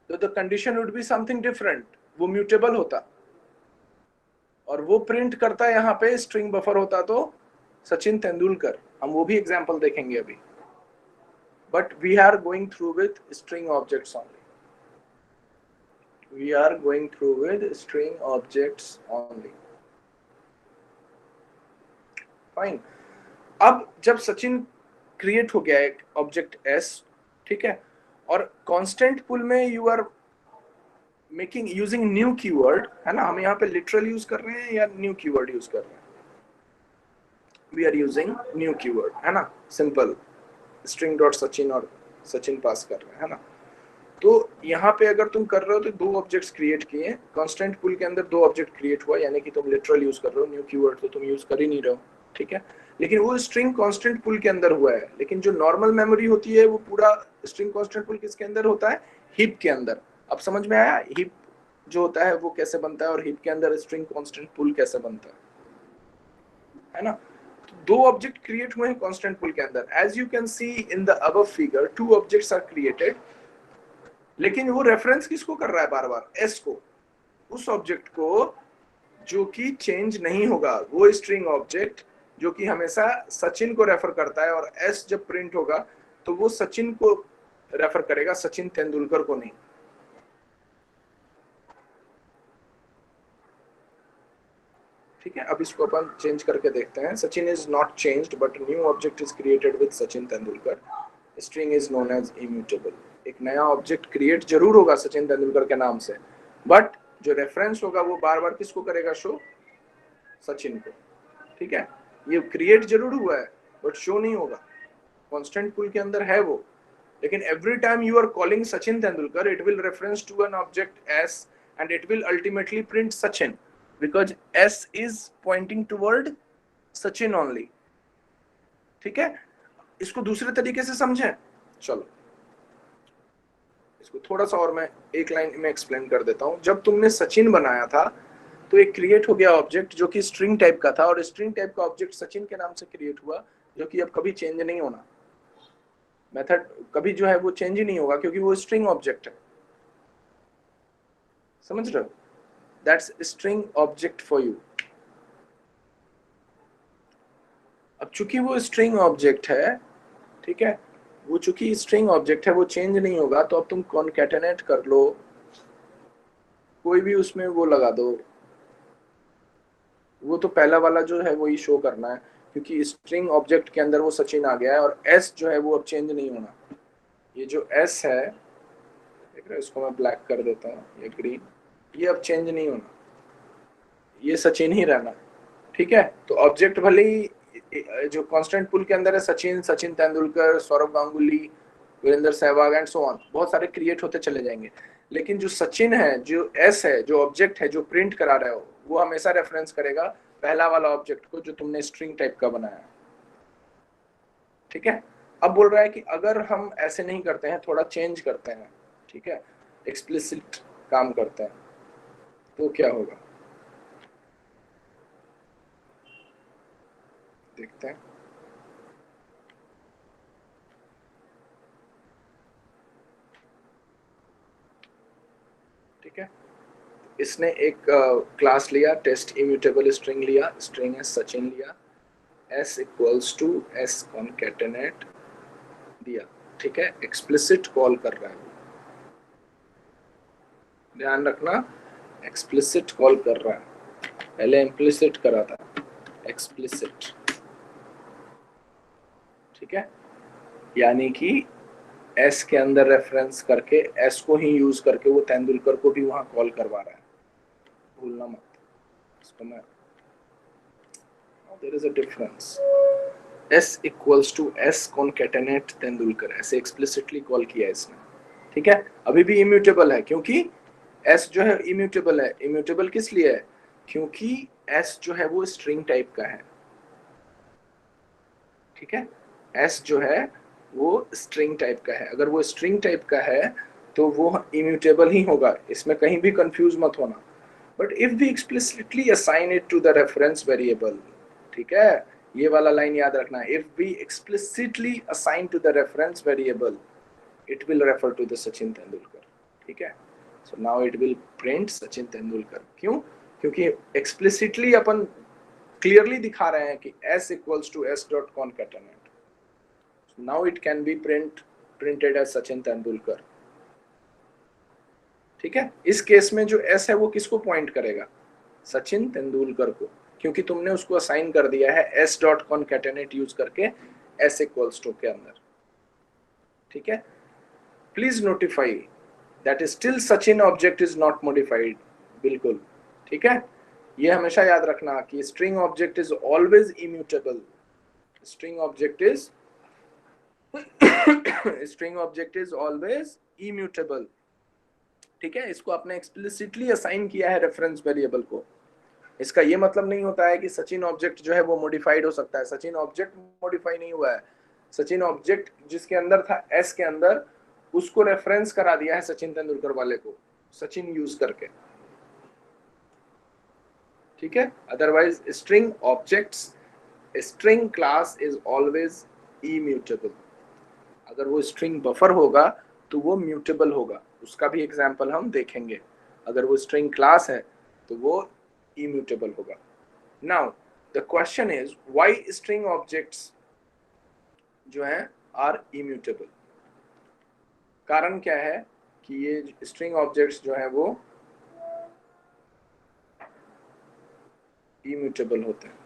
तो the condition would be something different, वो म्यूटेबल होता, और वो प्रिंट करता यहाँ पे स्ट्रिंग बफर होता तो सचिन तेंदुलकर। हम वो भी एग्जांपल देखेंगे अभी, but we are going through with string objects only. We are going through with string objects only. Fine. अब जब सचिन क्रिएट हो गया एक ऑब्जेक्ट s, ठीक है, और कांस्टेंट पुल में you are making using new keyword, है ना, हम यहाँ पे लिटरल यूज कर रहे हैं या न्यू कीवर्ड यूज कर रहे हैं? We are using new keyword, है ना, सिंपल स्ट्रिंग डॉट सचिन और सचिन पास कर रहे हैं, है ना। तो यहाँ पे अगर तुम कर रहे हो तो दो ऑब्जेक्ट्स क्रिएट किए, कांस्टेंट पुल के अंदर दो ऑब्जेक्ट क्रिएट हुआ, यानी कि तुम लिटरल यूज कर रहे हो, न्यू कीवर्ड तो तुम यूज कर ही नहीं रहे हो। ठीक है, लेकिन वो स्ट्रिंग कांस्टेंट पुल के अंदर हुआ है। लेकिन जो नॉर्मल मेमोरी होती है वो पूरा स्ट्रिंग कांस्टेंट पुल किसके अंदर होता है? हीप के अंदर। अब समझ में आया हीप जो होता है वो कैसे बनता है, और हीप के अंदर स्ट्रिंग कांस्टेंट पुल कैसे बनता है ना। तो दो ऑब्जेक्ट क्रिएट हुए हैं कांस्टेंट पुल के अंदर। As you can see in the above figure, two objects are created, लेकिन वो रेफरेंस किसको कर रहा है बार बार? एस को, उस ऑब्जेक्ट को जो कि चेंज नहीं होगा, वो स्ट्रिंग ऑब्जेक्ट जो कि हमेशा सचिन को रेफर करता है, और एस जब प्रिंट होगा तो वो सचिन को रेफर करेगा, सचिन तेंदुलकर को नहीं। ठीक है, अब इसको अपन चेंज करके देखते हैं। Sachin is not changed but new object is created with Sachin Tendulkar, string is known as immutable. एक नया ऑब्जेक्ट क्रिएट जरूर होगा सचिन तेंदुलकर के नाम से, बट जो रेफरेंस होगा वो बार बार किसको करेगा शो? सचिन को। ठीक है, ये क्रिएट जरूर हुआ है बट शो नहीं होगा, कांस्टेंट पुल के अंदर है वो, लेकिन every time you are calling Sachin Tendulkar, it will reference to an object S and it will ultimately print Sachin because S is pointing toward Sachin only. ठीक है, इसको दूसरे तरीके से समझें. चलो इसको थोड़ा सा और मैं एक लाइन में एक्सप्लेन कर देता हूं. जब तुमने सचिन बनाया था तो एक क्रिएट हो गया ऑब्जेक्ट जो कि स्ट्रिंग टाइप का था और स्ट्रिंग टाइप का ऑब्जेक्ट सचिन के नाम से क्रिएट हुआ जो कि अब कभी चेंज नहीं होना. मेथड कभी जो है वो चेंज ही नहीं होगा क्योंकि वो स्ट्रिंग ऑब्जेक्ट है. समझ रहे हो? That's string object for you. अब चूंकि वो स्ट्रिंग ऑब्जेक्ट है, ठीक है, वो चूंकि स्ट्रिंग ऑब्जेक्ट है वो चेंज नहीं होगा. तो अब तुम कॉन्कैटेनेट कर लो, कोई भी उसमें वो लगा दो, वो तो पहला वाला जो है वही शो करना है क्योंकि स्ट्रिंग ऑब्जेक्ट के अंदर वो सचिन आ गया है और एस जो है वो अब चेंज नहीं होना. ये जो एस है, देख रहे हो, इसको मैं ब्लैक कर देता हूँ, ये ग्रीन, ये अब चेंज नहीं होना, ये सचिन ही रहना. ठीक है, तो ऑब्जेक्ट भले ही जो कांस्टेंट पुल के अंदर है Sachin, Sachin Tendulkar, Sourav Ganguly, Virender Sehwag and so on, बहुत सारे क्रिएट होते चले जाएंगे. लेकिन जो सचिन है, जो एस है, जो ऑब्जेक्ट है जो प्रिंट करा रहे हो, वो हमेशा रेफरेंस करेगा पहला वाला ऑब्जेक्ट को जो तुमने स्ट्रिंग टाइप का बनाया. ठीक है, अब बोल रहा है कि अगर हम ऐसे नहीं करते हैं, थोड़ा चेंज करते हैं, ठीक है, एक्सप्लिसिट काम करते हैं, तो क्या होगा देखते हैं. ठीक है, इसने एक क्लास लिया, टेस्ट इम्यूटेबल स्ट्रिंग लिया, स्ट्रिंग है सचिन लिया, s इक्वल्स टू s कॉन्कैटेनेट दिया. ठीक है, एक्सप्लिसिट कॉल कर रहा है, ध्यान रखना, एक्सप्लिसिट कॉल कर रहा है. पहले इम्प्लिसिट करा था, एक्सप्लिसिट. ठीक है, यानी कि s के अंदर रेफरेंस करके, s को ही यूज करके वो तेंदुलकर को भी वहां कॉल करवा रहा है, भूलना मत इसको. मैं there is a difference. s equals to s concatenate Tendulkar, ऐसे एक्सप्लिसिटली कॉल किया इसने. ठीक है, अभी भी इम्यूटेबल है क्योंकि s जो है इम्यूटेबल है. इम्यूटेबल किस लिए है? क्योंकि s जो है वो स्ट्रिंग टाइप का है. ठीक है, s जो है वो स्ट्रिंग टाइप का है. अगर वो स्ट्रिंग टाइप का है तो वो इम्यूटेबल ही होगा, इसमें कहीं भी कंफ्यूज मत होना. But if we explicitly assign it to the reference variable, ठीक है, ये वाला लाइन याद रखना, if we explicitly assign to the reference variable it will refer to the Sachin Tendulkar. ठीक है, so now it will print Sachin Tendulkar. क्यों? क्योंकि एक्सप्लिसिटली अपन क्लियरली दिखा रहे हैं कि s equals to s dot concatenate. Now it can be printed as Sachin Tendulkar. ठीक है, इस केस में जो s है वो किसको पॉइंट करेगा? सचिन तेंदुलकर को, क्योंकि तुमने उसको असाइन कर दिया है s डॉट कॉन्कैटेनेट यूज करके s इक्वल्स टू के अंदर. ठीक है, please notify that still Sachin object is not modified. बिल्कुल ठीक है, ये हमेशा याद रखना कि string object is always immutable. String object is string object is always immutable. ठीक है, इसको आपने एक्सप्लिसिटली असाइन किया है रेफरेंस वेरिएबल को. इसका ये मतलब नहीं होता है कि सचिन ऑब्जेक्ट जो है वो मॉडिफाइड हो सकता है. सचिन ऑब्जेक्ट मॉडिफाई नहीं हुआ है. सचिन ऑब्जेक्ट जिसके अंदर था एस के अंदर, उसको रेफरेंस करा दिया है सचिन तेंदुलकर वाले को सचिन यूज करके. ठीक है, otherwise string objects, string class is always immutable. अगर वो स्ट्रिंग बफर होगा तो वो म्यूटेबल होगा, उसका भी एग्जांपल हम देखेंगे. अगर वो स्ट्रिंग क्लास है तो वो इम्यूटेबल होगा. Now the question is why string objects जो हैं आर इम्यूटेबल. कारण क्या है कि ये स्ट्रिंग ऑब्जेक्ट्स जो हैं वो इम्यूटेबल होते हैं.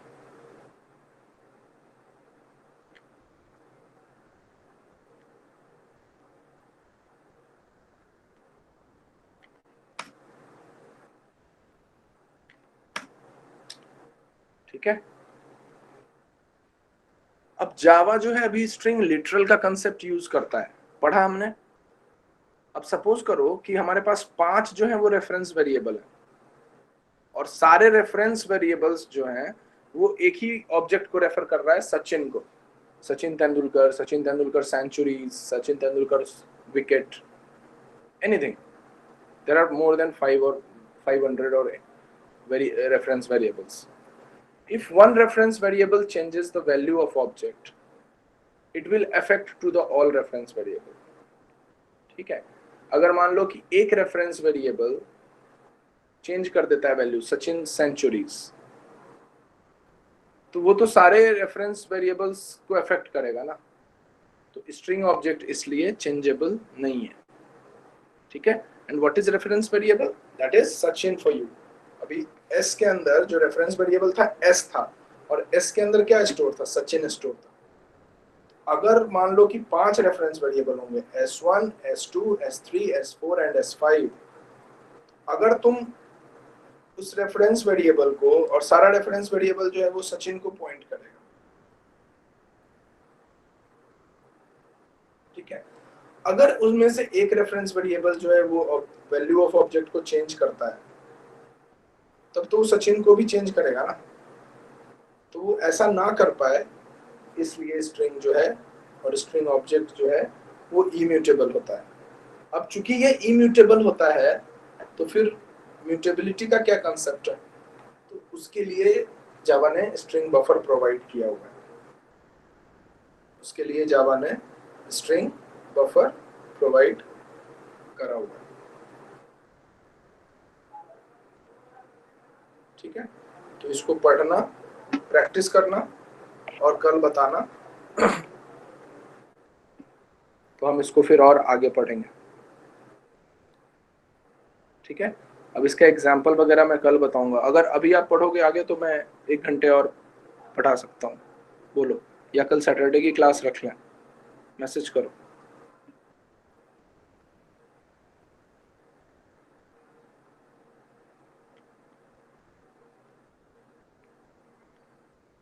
ठीक है, अब जावा जो है अभी स्ट्रिंग लिटरल का कंसेप्ट यूज करता है. पढ़ा हमने। अब सपोज करो कि हमारे पास 5 जो है वो रेफरेंस वेरिएबल है और सारे रेफरेंस वेरिएबल्स जो हैं वो एक ही ऑब्जेक्ट को रेफर कर रहा है, सचिन को। Sachin Tendulkar centuries, Sachin Tendulkar wicket, anything. There are more than 5 or 500 or reference variables. If one reference variable changes the value of object, it will affect to the all reference variable. ठीक है, अगर मान लो कि एक रेफरेंस वेरिएबल चेंज कर देता है value, Sachin centuries, तो वो तो सारे रेफरेंस वेरिएबल्स को अफेक्ट करेगा ना। तो स्ट्रिंग ऑब्जेक्ट इसलिए चेंजेबल नहीं है। ठीक है, and what is reference variable? That is Sachin for you. अभी एस के अंदर जो रेफरेंस वेरिएबल था एस था, और एस के अंदर क्या स्टोर था? सचिन स्टोर था। अगर मान लो कि 5 रेफरेंस वेरिएबल होंगे, S1, S2, S3, S4 and S5, अगर तुम उस रेफरेंस वेरिएबल को, और सारा रेफरेंस वेरिएबल जो है वो सचिन को पॉइंट करेगा, ठीक है। अगर उनमें से एक रेफरेंस वेरिएबल जो है वो वैल्यू ऑफ ऑब्जेक्ट को चेंज करता है, तब तो सचिन को भी चेंज करेगा ना। तो वो ऐसा ना कर पाए, इसलिए स्ट्रिंग जो है और स्ट्रिंग ऑब्जेक्ट जो है वो इम्यूटेबल होता है। अब चूंकि ये इम्यूटेबल होता है, तो फिर म्यूटेबिलिटी का क्या कंसेप्ट है? तो उसके लिए जावा ने स्ट्रिंग बफर प्रोवाइड किया हुआ है। उसके लिए जावा ने स्ट्रिंग बफर प्रोवाइड करा हुआ है। ठीक है, तो इसको पढ़ना, प्रैक्टिस करना और कल बताना। तो हम इसको फिर और आगे पढ़ेंगे। ठीक है, अब इसका एग्जाम्पल वगैरह मैं कल बताऊंगा। अगर अभी आप पढ़ोगे आगे तो मैं 1 घंटे और पढ़ा सकता हूँ, बोलो, या कल सैटरडे की क्लास रख लें, मैसेज करो।